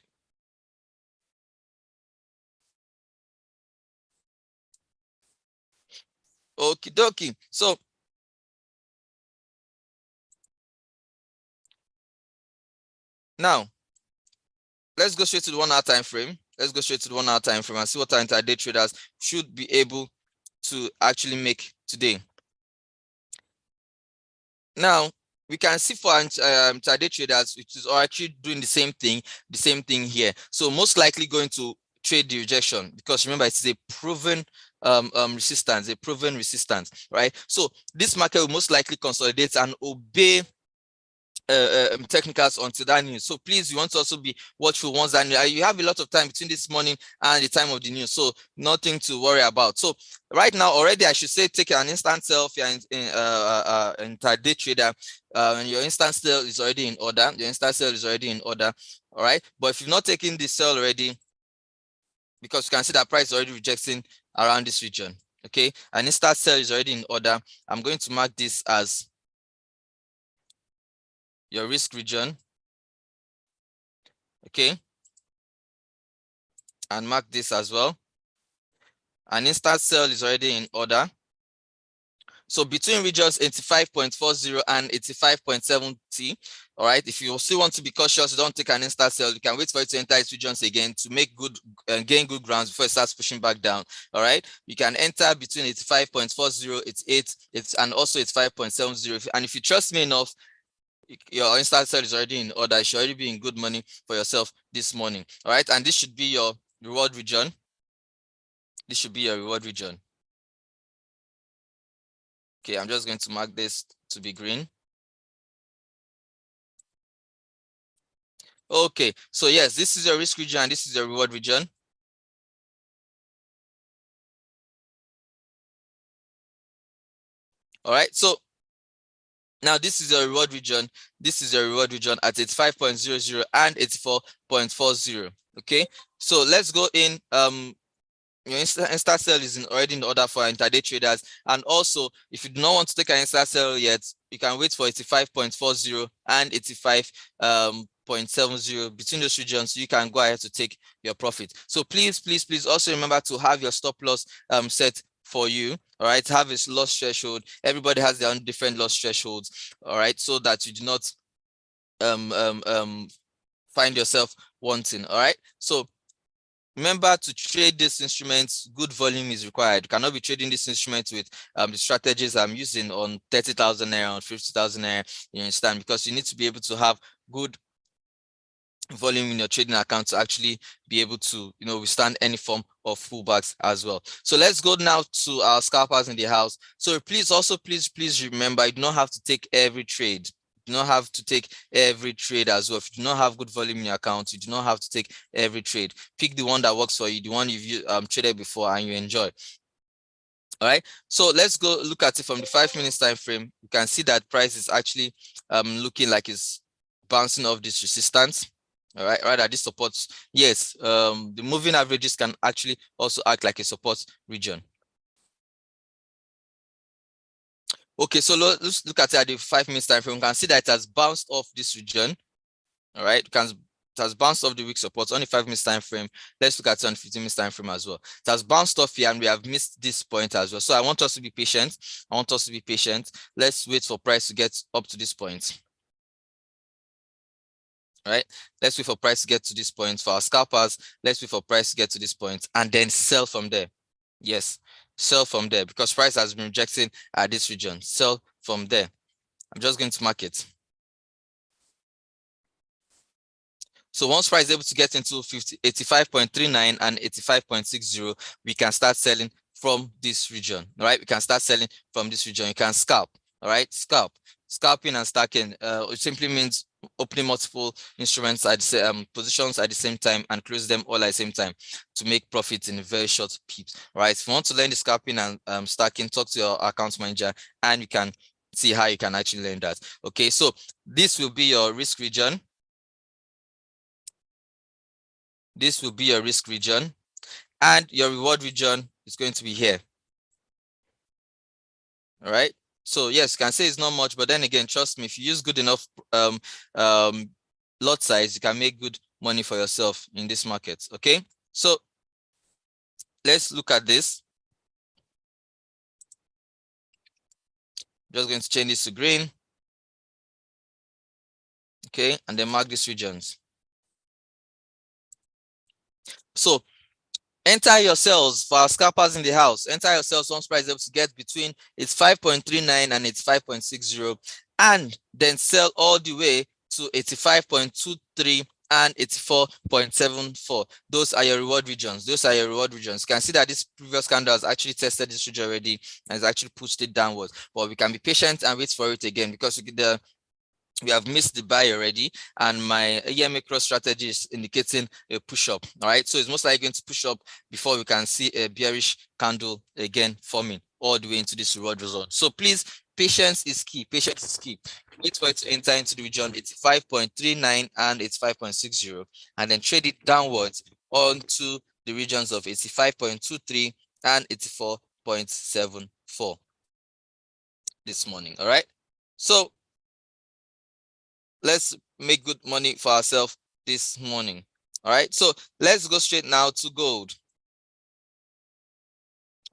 Okie dokie. So now let's go straight to the 1 hour time frame. Let's go straight to the 1 hour time frame and see what our intraday traders should be able to actually make today. Now we can see for intraday traders, which is actually doing the same thing here. So most likely going to trade the rejection, because remember it's a proven resistance, right? So this market will most likely consolidate and obey technicals until that news. So please, you want to also be watchful once that you have a lot of time between this morning and the time of the news, so nothing to worry about. So right now already, I should say, take an instant sell if you're intraday trader, and your instant sell is already in order. All right. But if you've not taken this sell already, because you can see that price is already rejecting around this region, okay, and instant sell is already in order, I'm going to mark this as your risk region, okay, and mark this as well. An instant sell is already in order. So between regions 85.40 and 85.70, all right, if you still want to be cautious, you don't take an instant sell, you can wait for it to enter its regions again to make good gain good grounds before it starts pushing back down. All right, you can enter between 85.40, and also 85.70, and if you trust me enough, your instant sell is already in order. It should already be in good money for yourself this morning. All right, and this should be your reward region. This should be your reward region. Okay, I'm just going to mark this to be green. Okay, so yes, this is your risk region and this is your reward region. All right, so now this is your reward region. This is your reward region at 85.00 and 84.40. Okay, so let's go in. Your instant sell is already in order for intraday traders, and also if you do not want to take an instant sell yet, you can wait for 85.40 and 85.70 between those regions. You can go ahead to take your profit. So please also remember to have your stop loss set for you. All right, have a loss threshold. Everybody has their own different loss thresholds. All right, so that you do not find yourself wanting. All right, so remember to trade these instruments, good volume is required. You cannot be trading this instrument with the strategies I'm using on 30,000 naira, on 50,000 naira, you understand? Because you need to be able to have good volume in your trading account to actually be able to, withstand any form of pullbacks as well. So let's go now to our scalpers in the house. So please remember, you do not have to take every trade. You do not have to take every trade as well. If you do not have good volume in your account, you do not have to take every trade. Pick the one that works for you, the one you've traded before and you enjoy. All right, so let's go look at it from the 5 minutes time frame. You can see that price is actually looking like it's bouncing off this resistance. All right, rather this supports. Yes, the moving averages can actually also act like a support region. Okay, so let's look at it at the 5 minutes time frame. We can see that it has bounced off this region. All right, it has bounced off the weak support on the 5 minutes time frame. Let's look at it on the 15 minutes time frame as well. It has bounced off here and we have missed this point as well. So I want us to be patient. Let's wait for price to get up to this point. All right, let's wait for price to get to this point. For our scalpers, let's wait for price to get to this point and then sell from there. Yes, sell from there, because price has been rejecting at this region. Sell from there. I'm just going to mark it. So once price is able to get into 85.39 and 85.60, we can start selling from this region. All right, we can start selling from this region. You can scalp. All right, scalping and stacking. It simply means opening multiple instruments at the same positions at the same time and close them all at the same time to make profits in very short peeps. Right? If you want to learn the scalping and stacking, talk to your account manager and you can see how you can actually learn that. Okay, so this will be your risk region. This will be your risk region, and your reward region is going to be here. All right. So yes, you can say it's not much, but then again, trust me, if you use good enough lot size, you can make good money for yourself in this market. Okay. So let's look at this. Just going to change this to green. Okay, and then mark these regions. So enter your cells for our scalpers in the house. Enter your cells once price is able to get between its 5.39 and its 5.60, and then sell all the way to 85.23 and 84.74. Those are your reward regions. Those are your reward regions. You can see that this previous candle has actually tested this region already and has actually pushed it downwards. But we can be patient and wait for it again, because we have missed the buy already, and my EMA cross strategy is indicating a push up. All right, so it's most likely going to push up before we can see a bearish candle again forming all the way into this reward zone. So please, patience is key. Patience is key. Wait for it to enter into the region 85.39 and 85.60, and then trade it downwards onto the regions of 85.23 and 84.74 this morning. All right, so let's make good money for ourselves this morning. All right, so let's go straight now to gold.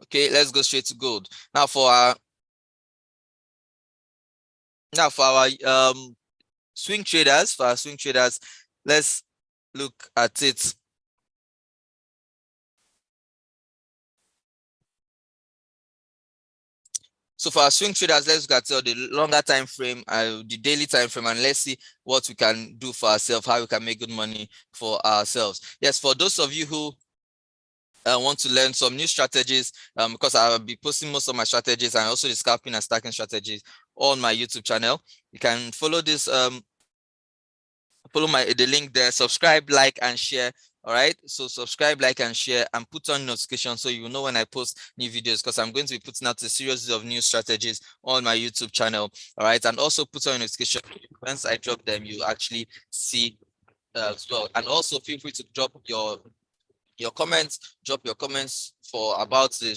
Okay, let's go straight to gold. Now for our swing traders, let's look at it. So for our swing traders, let's look at the longer time frame, the daily time frame, and let's see what we can do for ourselves, how we can make good money for ourselves. Yes, for those of you who want to learn some new strategies, because I'll be posting most of my strategies and also the scalping and stacking strategies on my YouTube channel. You can follow this, follow the link there, subscribe, like, and share. All right, so subscribe, like, and share, and put on notifications so you know when I post new videos, because I'm going to be putting out a series of new strategies on my YouTube channel. All right, and also put on notification once I drop them, you actually see as well. And also feel free to drop your comments, for about the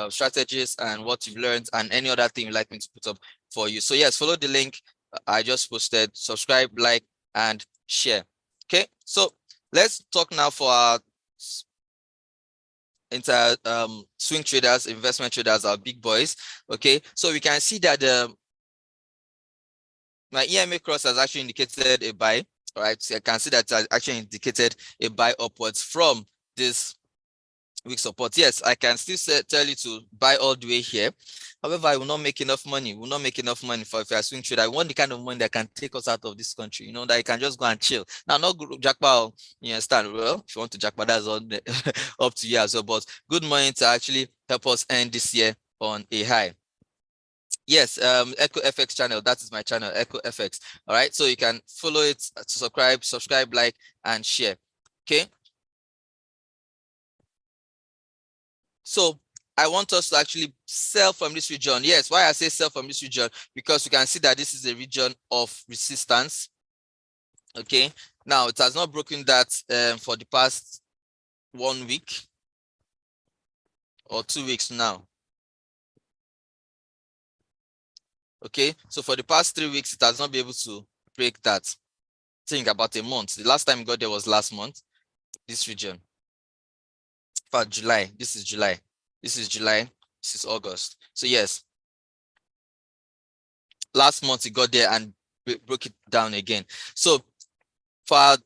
strategies and what you've learned and any other thing you'd like me to put up for you. So yes, follow the link I just posted, subscribe, like, and share. Okay, so let's talk now for our entire swing traders, investment traders, our big boys. Okay, so we can see that my EMA cross has actually indicated a buy. All right, so I can see that it has actually indicated a buy upwards from this week support. Yes, I can still tell you to buy all the way here. However, I will not make enough money. For if you're a swing trader. I want the kind of money that can take us out of this country, that you can just go and chill. Now, not good jackpot, you understand? Well, if you want to jackpot, that's all up to you as well. But good money to actually help us end this year on a high. Yes, Echo FX channel. That is my channel, Echo FX. All right, so you can follow it, subscribe, like, and share. Okay. So I want us to actually sell from this region. Yes, why I say sell from this region, because you can see that this is a region of resistance. Okay, now it has not broken that for the past 1 week or 2 weeks now. Okay, so for the past 3 weeks, it has not been able to break that. Think about a month. The last time it got there was last month, this region. For July, this is July. This is July, this is August. So yes, last month it got there and broke it down again. So for our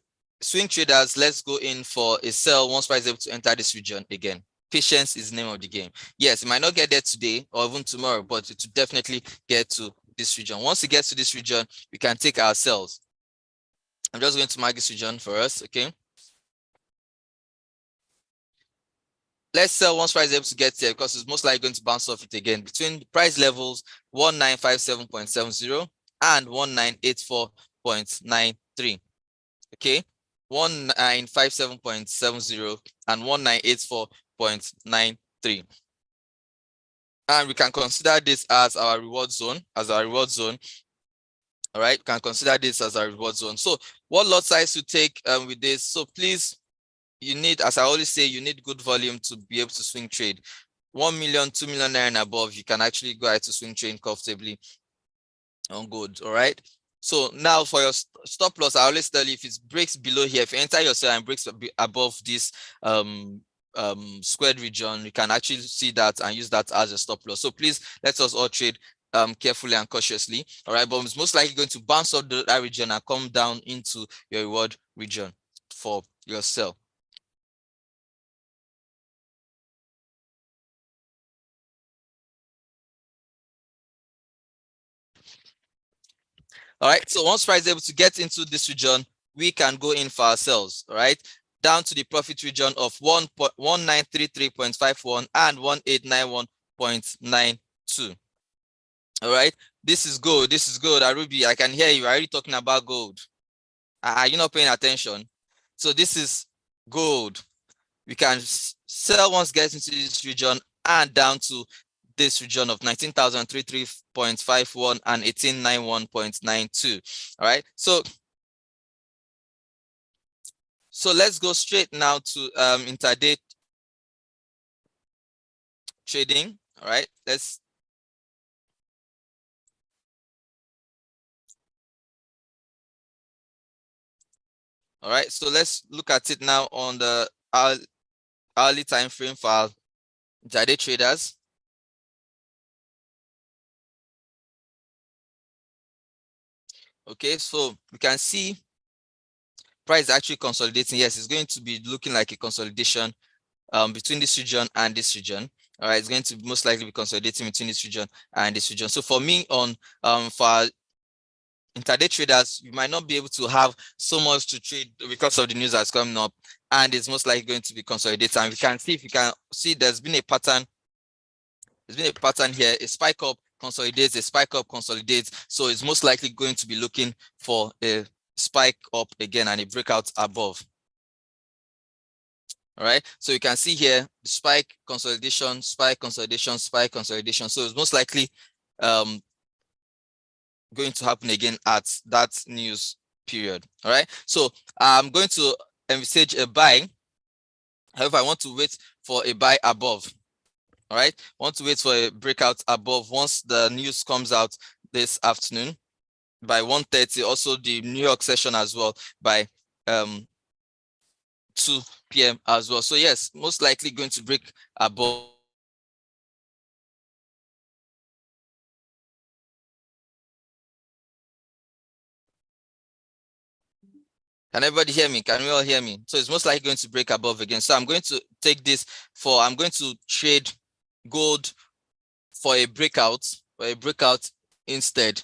swing traders, let's go in for a sell once price is able to enter this region again. Patience is the name of the game. Yes, it might not get there today or even tomorrow, but it will definitely get to this region. Once it gets to this region, we can take our sells. I'm just going to mark this region for us, okay? Let's sell once price is able to get here, because it's most likely going to bounce off it again between the price levels 1957.70 and 1984.70. 1957.93. Okay, 1957.70 and 1984.93. And we can consider this as our reward zone, All right, we can consider this as our reward zone. So what lot size to take with this? So please, you need, as I always say, you need good volume to be able to swing trade. 1 million, 2 million naira and above, you can actually go ahead to swing trade comfortably on gold. All right. So now for your stop loss, I always tell you, if it breaks below here, if you enter your sell and breaks above this squared region, you can actually see that and use that as a stop loss. So please let us all trade carefully and cautiously. All right, but it's most likely going to bounce off that region and come down into your reward region for your sell. All right, so once price is able to get into this region, we can go in for ourselves. All right, down to the profit region of 1933.51 and 1891.92. All right, this is gold. This is gold. Arubi, I can hear you. I'm already talking about gold. Are you not paying attention? So this is gold. We can sell once gets into this region and down to this region of 19,033.51 and 1891.92. All right, so let's go straight now to intraday trading. All right, so let's look at it now on the hourly time frame for intraday traders. Okay, so we can see price actually consolidating. Yes, it's going to be looking like a consolidation between this region and this region. All right, it's going to most likely be consolidating between this region and this region. So for me, on for intraday traders, you might not be able to have so much to trade because of the news that's coming up, and it's most likely going to be consolidating. And we can see, if you can see, there's been a pattern. There's been a pattern here: a spike up, consolidates, a spike up, consolidates. So it's most likely going to be looking for a spike up again and a breakout above. All right, so you can see here the spike, consolidation, spike, consolidation, spike, consolidation. So it's most likely going to happen again at that news period. All right, so I'm going to envisage a buy. However, I want to wait for a buy above. All right, I want to wait for a breakout above once the news comes out this afternoon by 1:30. Also the New York session as well by 2 p.m. as well. So yes, most likely going to break above. Can everybody hear me? Can we all hear me? So it's most likely going to break above again. So I'm going to take this for, I'm going to trade gold for a breakout instead.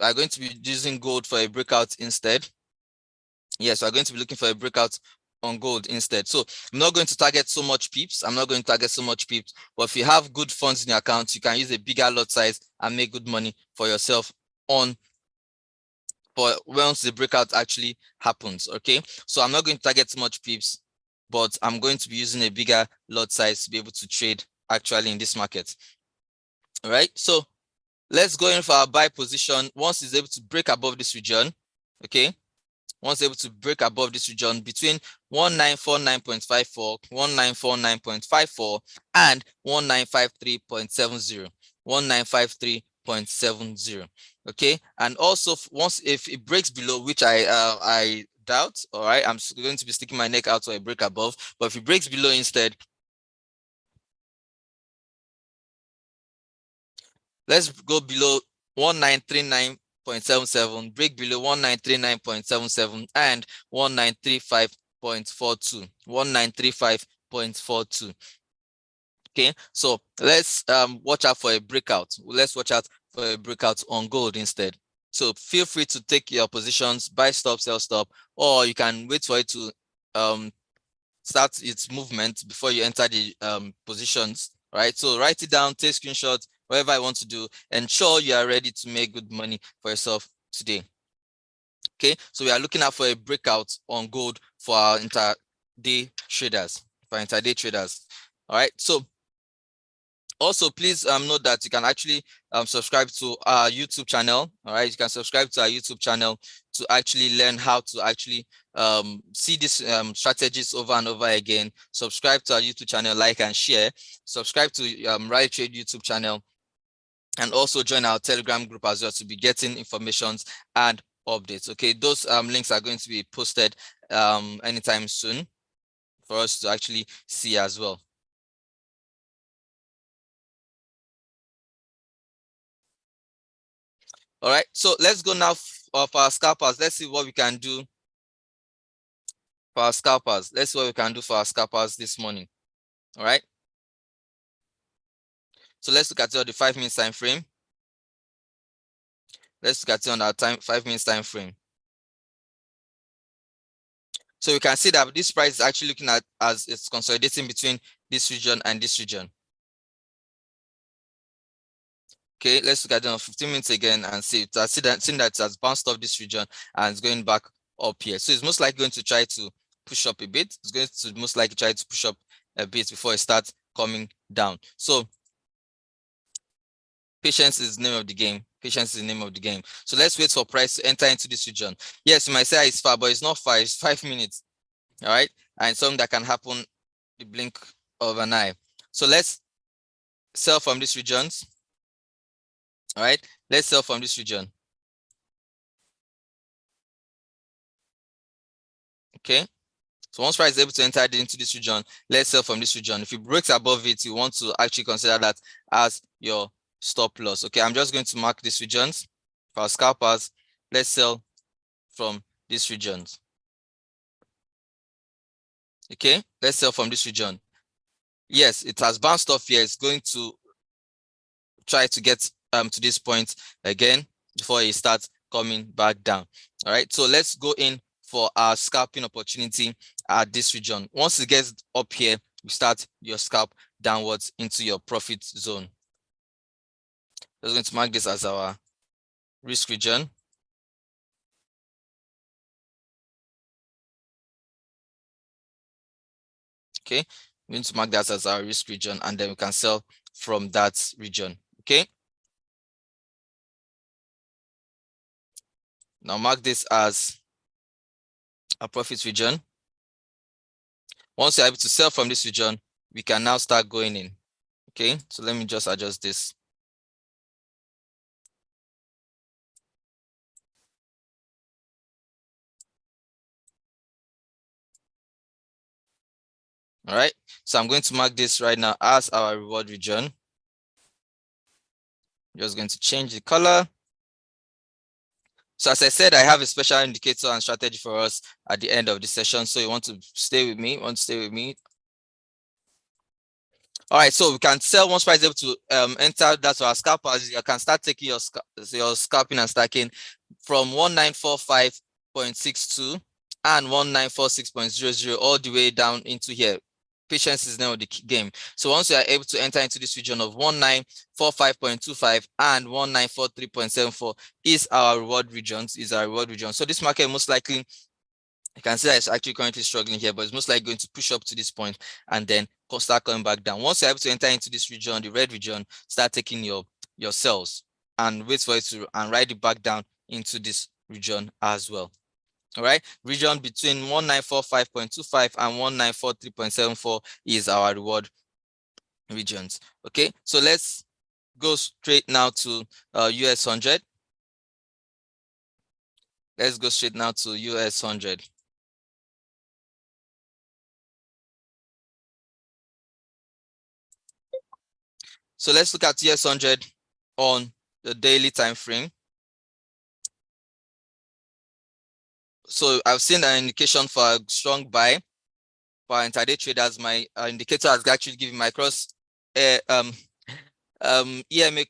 We're going to be using gold for a breakout instead. Yes, we're going to be looking for a breakout on gold instead. So I'm not going to target so much pips. But if you have good funds in your account, you can use a bigger lot size and make good money for yourself for once the breakout actually happens. Okay, so I'm not going to target too much pips, but I'm going to be using a bigger lot size to be able to trade actually in this market. All right, so let's go in for our buy position once it's able to break above this region. Okay, once able to break above this region between 1949.54, 1949.54, and 1953.70, 1953.70. Okay, and also once if it breaks below, which I doubt, all right, I'm going to be sticking my neck out for a break above, but if it breaks below instead, let's go below 1939.77, break below 1939.77 and 1935.42, 1935.42. Okay, so let's watch out for a breakout. Let's watch out for a breakout on gold instead. So feel free to take your positions, buy stop, sell stop, or you can wait for it to start its movement before you enter the positions. Right, so write it down, take screenshots, whatever I want to do, ensure you are ready to make good money for yourself today. Okay, so we are looking out for a breakout on gold for our intraday traders. All right, so also please note that you can actually subscribe to our YouTube channel. All right, you can subscribe to our YouTube channel to actually learn how to actually see these strategies over and over again. Subscribe to our YouTube channel, like and share. Subscribe to Right Trade YouTube channel, and also join our Telegram group as well to be getting informations and updates. Okay, those links are going to be posted anytime soon for us to actually see as well. All right, so let's go now for our scalpers. Let's see what we can do for our scalpers. Let's see what we can do for our scalpers this morning. All right, so let's look at the 5 minutes time frame. Let's look at it on our 5 minutes time frame. So we can see that this price is actually looking at as it's consolidating between this region and this region. Okay, let's look at it on 15 minutes again and see it. Seeing that it has bounced off this region and it's going back up here. So it's most likely going to try to push up a bit. It's going to most likely try to push up a bit before it starts coming down. So patience is the name of the game. Patience is the name of the game. So let's wait for price to enter into this region. Yes, you might say it's far, but it's not far. It's 5 minutes. All right, and something that can happen the blink of an eye. So let's sell from these regions. All right, let's sell from this region. Okay, so once price is able to enter into this region, let's sell from this region. If it breaks above it, you want to actually consider that as your stop loss. Okay, I'm just going to mark these regions for our scalpers. Let's sell from these regions. Okay, let's sell from this region. Yes, it has bounced off here. It's going to try to get to this point again before it starts coming back down. All right, so let's go in for our scalping opportunity at this region. Once it gets up here, you start your scalp downwards into your profit zone. I'm going to mark this as our risk region. Okay, we're going to mark that as our risk region, and then we can sell from that region. Okay, now mark this as a profit region. Once you're able to sell from this region, we can now start going in. Okay, so let me just adjust this. All right, so I'm going to mark this right now as our reward region. I'm just going to change the color. So as I said, I have a special indicator and strategy for us at the end of the session. So you want to stay with me, All right, so we can sell once price is able to enter. That's our scalpers. You can start taking your scalping and stacking from 1945.62 and 1946.00 all the way down into here. Patience is now the game. So once you are able to enter into this region of 1945.25 and 1943.74 is our reward regions. So this market most likely, you can see that it's actually currently struggling here, but it's most likely going to push up to this point and then start coming back down. Once you're able to enter into this region, the red region, start taking your sells and wait for it to and ride it back down into this region as well. All right, region between 1945.25 and 1943.74 is our reward regions. Okay, so let's go straight now to US 100. Let's go straight now to US 100. So let's look at US 100 on the daily time frame. So I've seen an indication for a strong buy for intraday traders. My indicator has actually given my cross EMA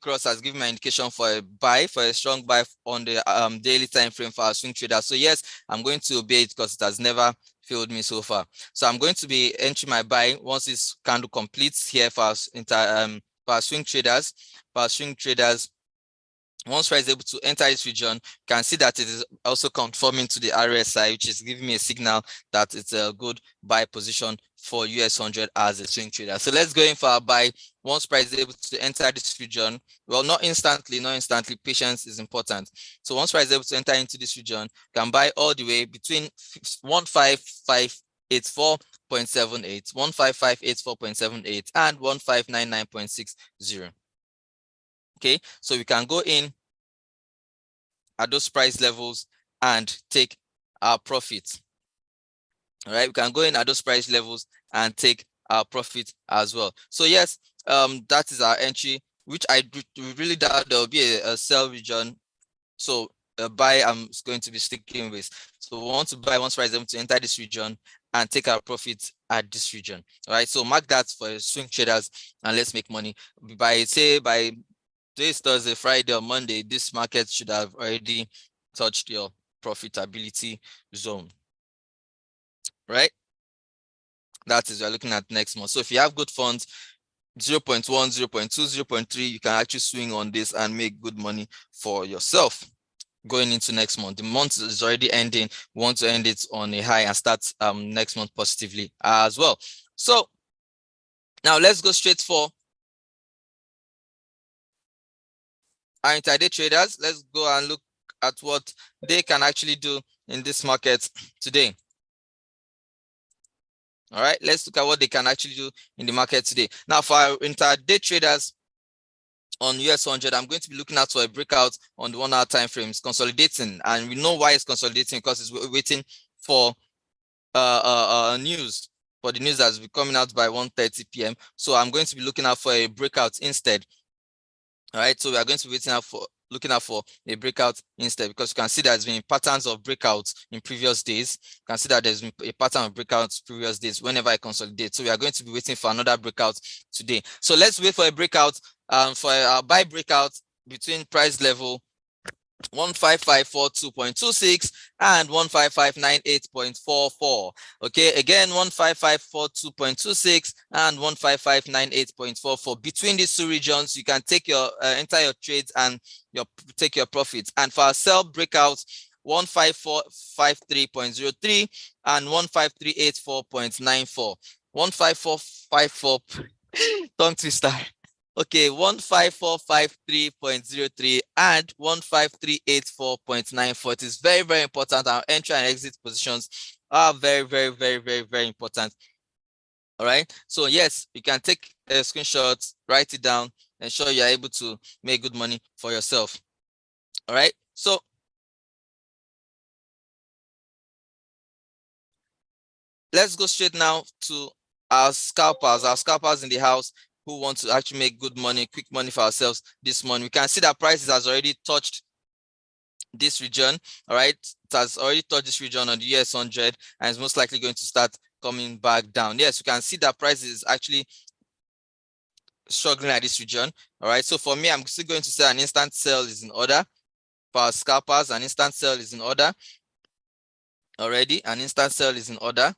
cross has given my indication for a buy, for a strong buy on the daily time frame for our swing traders. So yes, I'm going to obey it because it has never failed me so far. So I'm going to be entering my buy once this candle completes here for our swing traders. For our swing traders, Once price is able to enter this region, you can see that it is also conforming to the RSI, which is giving me a signal that it's a good buy position for US 100 as a swing trader. So let's go in for our buy. Once price is able to enter this region, well, not instantly, patience is important. So once price is able to enter into this region, you can buy all the way between 15584.78, 15584.78, and 1599.60. Okay, so we can go in at those price levels and take our profit. All right, we can go in at those price levels and take our profit as well. So yes, that is our entry, which I really doubt there will be a sell region. So a buy I'm going to be sticking with. So we want to buy once price able to enter this region and take our profits at this region. All right, so mark that for swing traders and let's make money. By today's Thursday, Friday, or Monday, this market should have already touched your profitability zone, right? That is, we're looking at next month. So if you have good funds, 0.1, 0.2, 0.3, you can actually swing on this and make good money for yourself going into next month. The month is already ending. We want to end it on a high and start next month positively as well. So now let's go straight for our intraday traders. Let's go and look at what they can actually do in this market today. All right, let's look at what they can actually do in the market today. Now, for our intraday traders on US 100, I'm going to be looking out for a breakout on the 1 hour time frames, consolidating, and we know why it's consolidating because it's waiting for news. For the news that's be coming out by 1:30 p.m. So I'm going to be looking out for a breakout instead. All right, so we are going to be looking out for a breakout instead, because you can see there's been patterns of breakouts in previous days. You can see that there's been a pattern of breakouts previous days whenever I consolidate. So we are going to be waiting for another breakout today. So let's wait for a breakout for our buy breakout between price level 15542.26 and 15598.44. Okay, again 15542.26 and 15598.44. Between these two regions, you can take your enter your trades and take your profits. And for our sell breakouts, 15453.03 and 15384.94. 15454 tongue twister. Okay, 15453.03 and 15384.94. It is very, very important. Our entry and exit positions are very, very, very, very, very important. All right. So yes, you can take a screenshot, write it down, ensure you are able to make good money for yourself. All right. So let's go straight now to our scalpers in the house who want to actually make good money, quick money for ourselves this morning. We can see that prices has already touched this region. All right, it has already touched this region on the US 100 and is most likely going to start coming back down. Yes, you can see that price is actually struggling at this region. All right, so for me, I'm still going to say an instant sell is in order. For our scalpers, an instant sell is in order. Already, an instant sell is in order.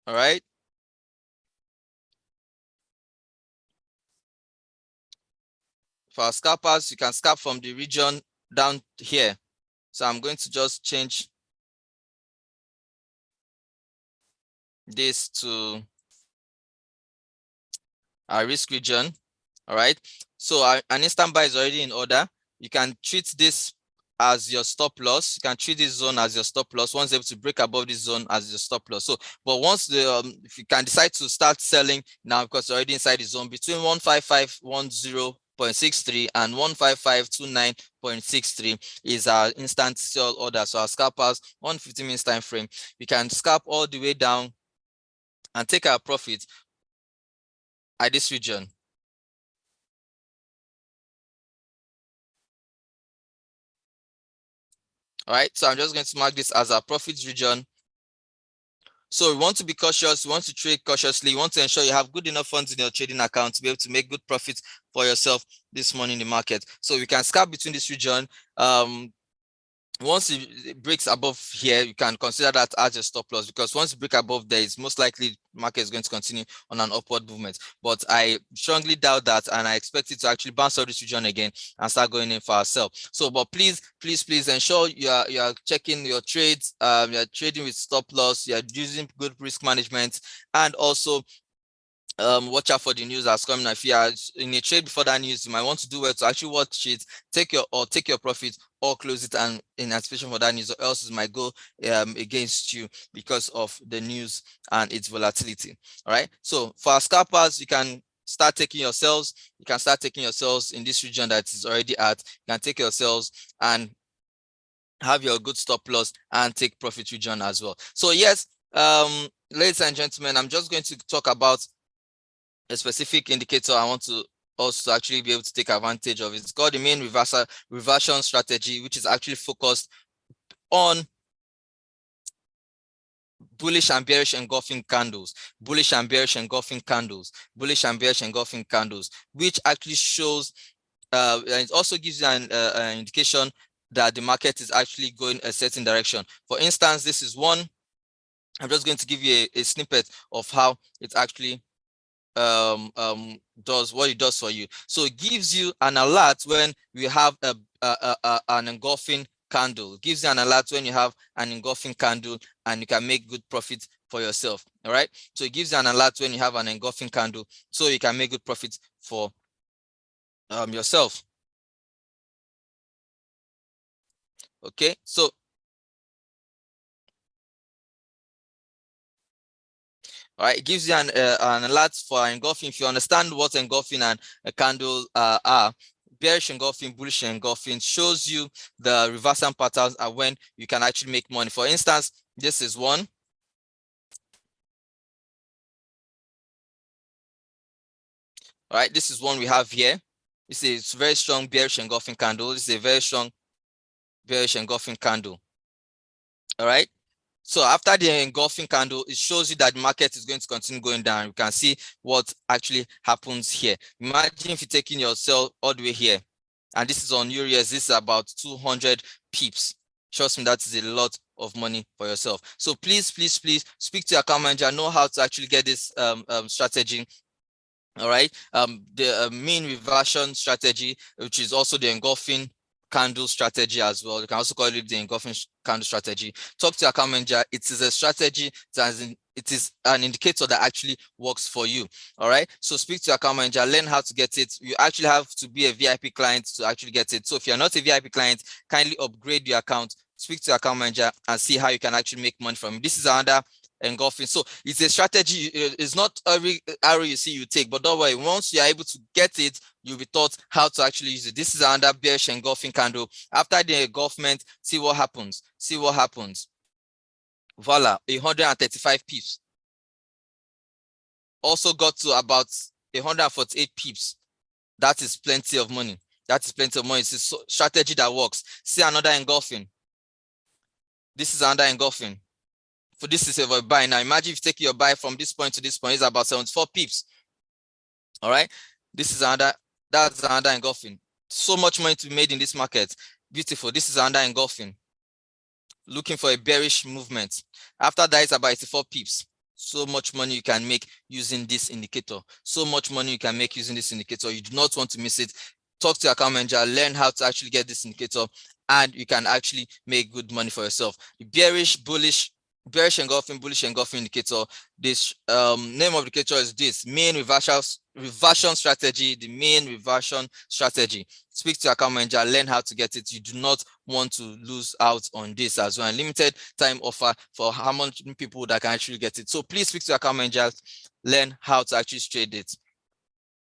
All right. For our scalpers, you can scalp from the region down here. So I'm going to just change this to our risk region. All right. So an instant buy is already in order. You can treat this as your stop loss. You can treat this zone as your stop loss. Once able to break above this zone as your stop loss. So, but once the if you can decide to start selling now because you're already inside the zone between 15510.63 and 15529.63 is our instant sell order. So our scalpers on 15 minutes time frame, we can scalp all the way down and take our profit at this region. All right, so I'm just going to mark this as our profits region. So we want to be cautious, we want to trade cautiously, you want to ensure you have good enough funds in your trading account to be able to make good profits for yourself this morning in the market. So we can scalp between this region. once it breaks above here, you can consider that as a stop loss, because once it break above there, it's most likely market is going to continue on an upward movement. But I strongly doubt that, and I expect it to actually bounce out this region again and start going in for ourselves. So, but please ensure you are checking your trades. You're trading with stop loss. You're using good risk management, and also watch out for the news that's coming. If you are in a trade before that news, you might want to do well to actually watch it, take your profit or close it, and in anticipation for that news, or else it might go against you because of the news and its volatility. All right. So for our scalpers, you can start taking your sales. You can start taking your sales in this region that is already at. You can take your sales and have your good stop loss and take profit region as well. So yes, ladies and gentlemen, I'm just going to talk about a specific indicator I want to also actually be able to take advantage of. It's called the main reversion strategy, which is actually focused on bullish and bearish engulfing candles, bullish and bearish engulfing candles, bullish and bearish engulfing candles, which actually shows, and it also gives you an indication that the market is actually going a certain direction. For instance, this is one. I'm just going to give you a snippet of how it actually does what it does for you. So it gives you an alert when we have an engulfing candle. It gives you an alert when you have an engulfing candle, and you can make good profit for yourself. All right. So it gives you an alert when you have an engulfing candle, so you can make good profit for yourself. Okay. So all right, it gives you an alert for engulfing. If you understand what engulfing and a candle are, bearish engulfing, bullish engulfing shows you the reversal patterns and when you can actually make money. For instance, this is one. All right, this is one we have here. This is a very strong bearish engulfing candle. This is a very strong bearish engulfing candle. All right. So after the engulfing candle, it shows you that the market is going to continue going down. You can see what actually happens here. Imagine if you're taking your sell all the way here, and this is on EURUS. This is about 200 pips. Trust me, that is a lot of money for yourself. So please speak to your account manager, know how to actually get this strategy. All right. The mean reversion strategy, which is also the engulfing candle strategy as well. You can also call it the engulfing candle strategy. Talk to your account manager. It is a strategy it is an indicator that actually works for you. All right. So speak to your account manager, learn how to get it. You actually have to be a VIP client to actually get it. So if you're not a VIP client, kindly upgrade your account, speak to your account manager, and see how you can actually make money from it. This is another engulfing. So it's a strategy. It's not every arrow you see you take, but don't worry, once you're able to get it, you'll be taught how to actually use it. This is another bearish engulfing candle. After the engulfment, see what happens. See what happens. Voila, 135 pips. Also got to about 148 pips. That is plenty of money. That is plenty of money. It's a strategy that works. See another engulfing. This is another engulfing. For this is a buy. Now imagine if you take your buy from this point to this point, it's about 74 pips. All right. This is that's another engulfing. So much money to be made in this market. Beautiful. This is another engulfing. Looking for a bearish movement. After that, it's about 84 pips. So much money you can make using this indicator. So much money you can make using this indicator. You do not want to miss it. Talk to your account manager, learn how to actually get this indicator, and you can actually make good money for yourself. Bearish, bullish, bearish engulfing, bullish engulfing indicator. This name of the indicator is this main reversion strategy, the main reversion strategy. Speak to your account manager, learn how to get it. You do not want to lose out on this as well. And limited time offer for how much people that can actually get it. So please speak to your account manager, learn how to actually trade it.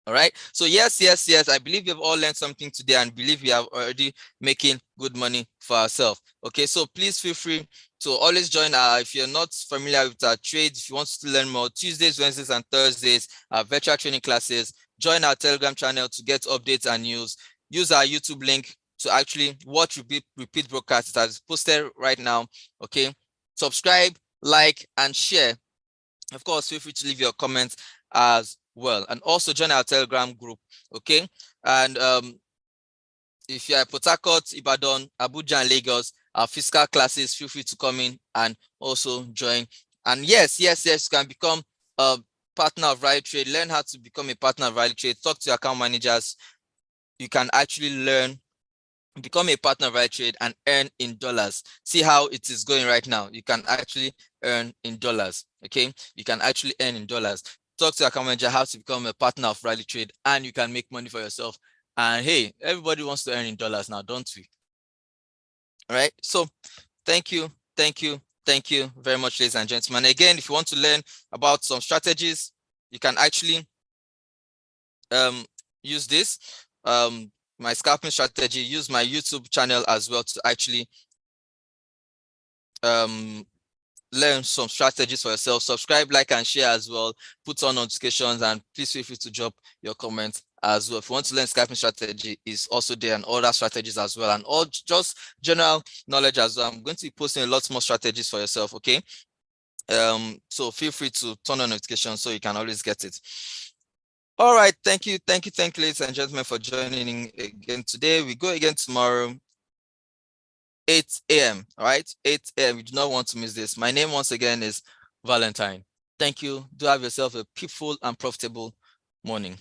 All right. So yes, I believe we've all learned something today, and believe we are already making good money for ourselves. Okay. So please feel free to always join if you're not familiar with our trades, if you want to learn more, Tuesdays, Wednesdays, and Thursdays, our virtual training classes, join our Telegram channel to get updates and news. Use our YouTube link to actually watch repeat broadcasts that is posted right now. Okay. Subscribe, like, and share. Of course, feel free to leave your comments as well, and also join our Telegram group. Okay. And if you're at Port Harcourt, Ibadan, Abuja, and Lagos, our fiscal classes, feel free to come in and also join. And yes, you can become a partner of Rally Trade. Learn how to become a partner of Rally Trade. Talk to your account managers. You can actually learn, become a partner of Rally Trade and earn in dollars. See how it is going right now. You can actually earn in dollars. Okay, you can actually earn in dollars. Talk to your account manager how to become a partner of Rally Trade, and you can make money for yourself. And hey, everybody wants to earn in dollars now, don't we? All right. So thank you very much, ladies and gentlemen. Again, if you want to learn about some strategies, you can actually use this, my scalping strategy. Use my YouTube channel as well to actually learn some strategies for yourself. Subscribe, like, and share as well. Put on notifications, and please feel free to drop your comments as well. If you want to learn scalping strategy, is also there, and other strategies as well, and all just general knowledge as well. I'm going to be posting a lot more strategies for yourself. Okay, so feel free to turn on notifications so you can always get it. All right, thank you, ladies and gentlemen, for joining again today. We go again tomorrow, 8 a.m. All right, 8 a.m. You do not want to miss this. My name once again is Valentine. Thank you. Do have yourself a peaceful and profitable morning.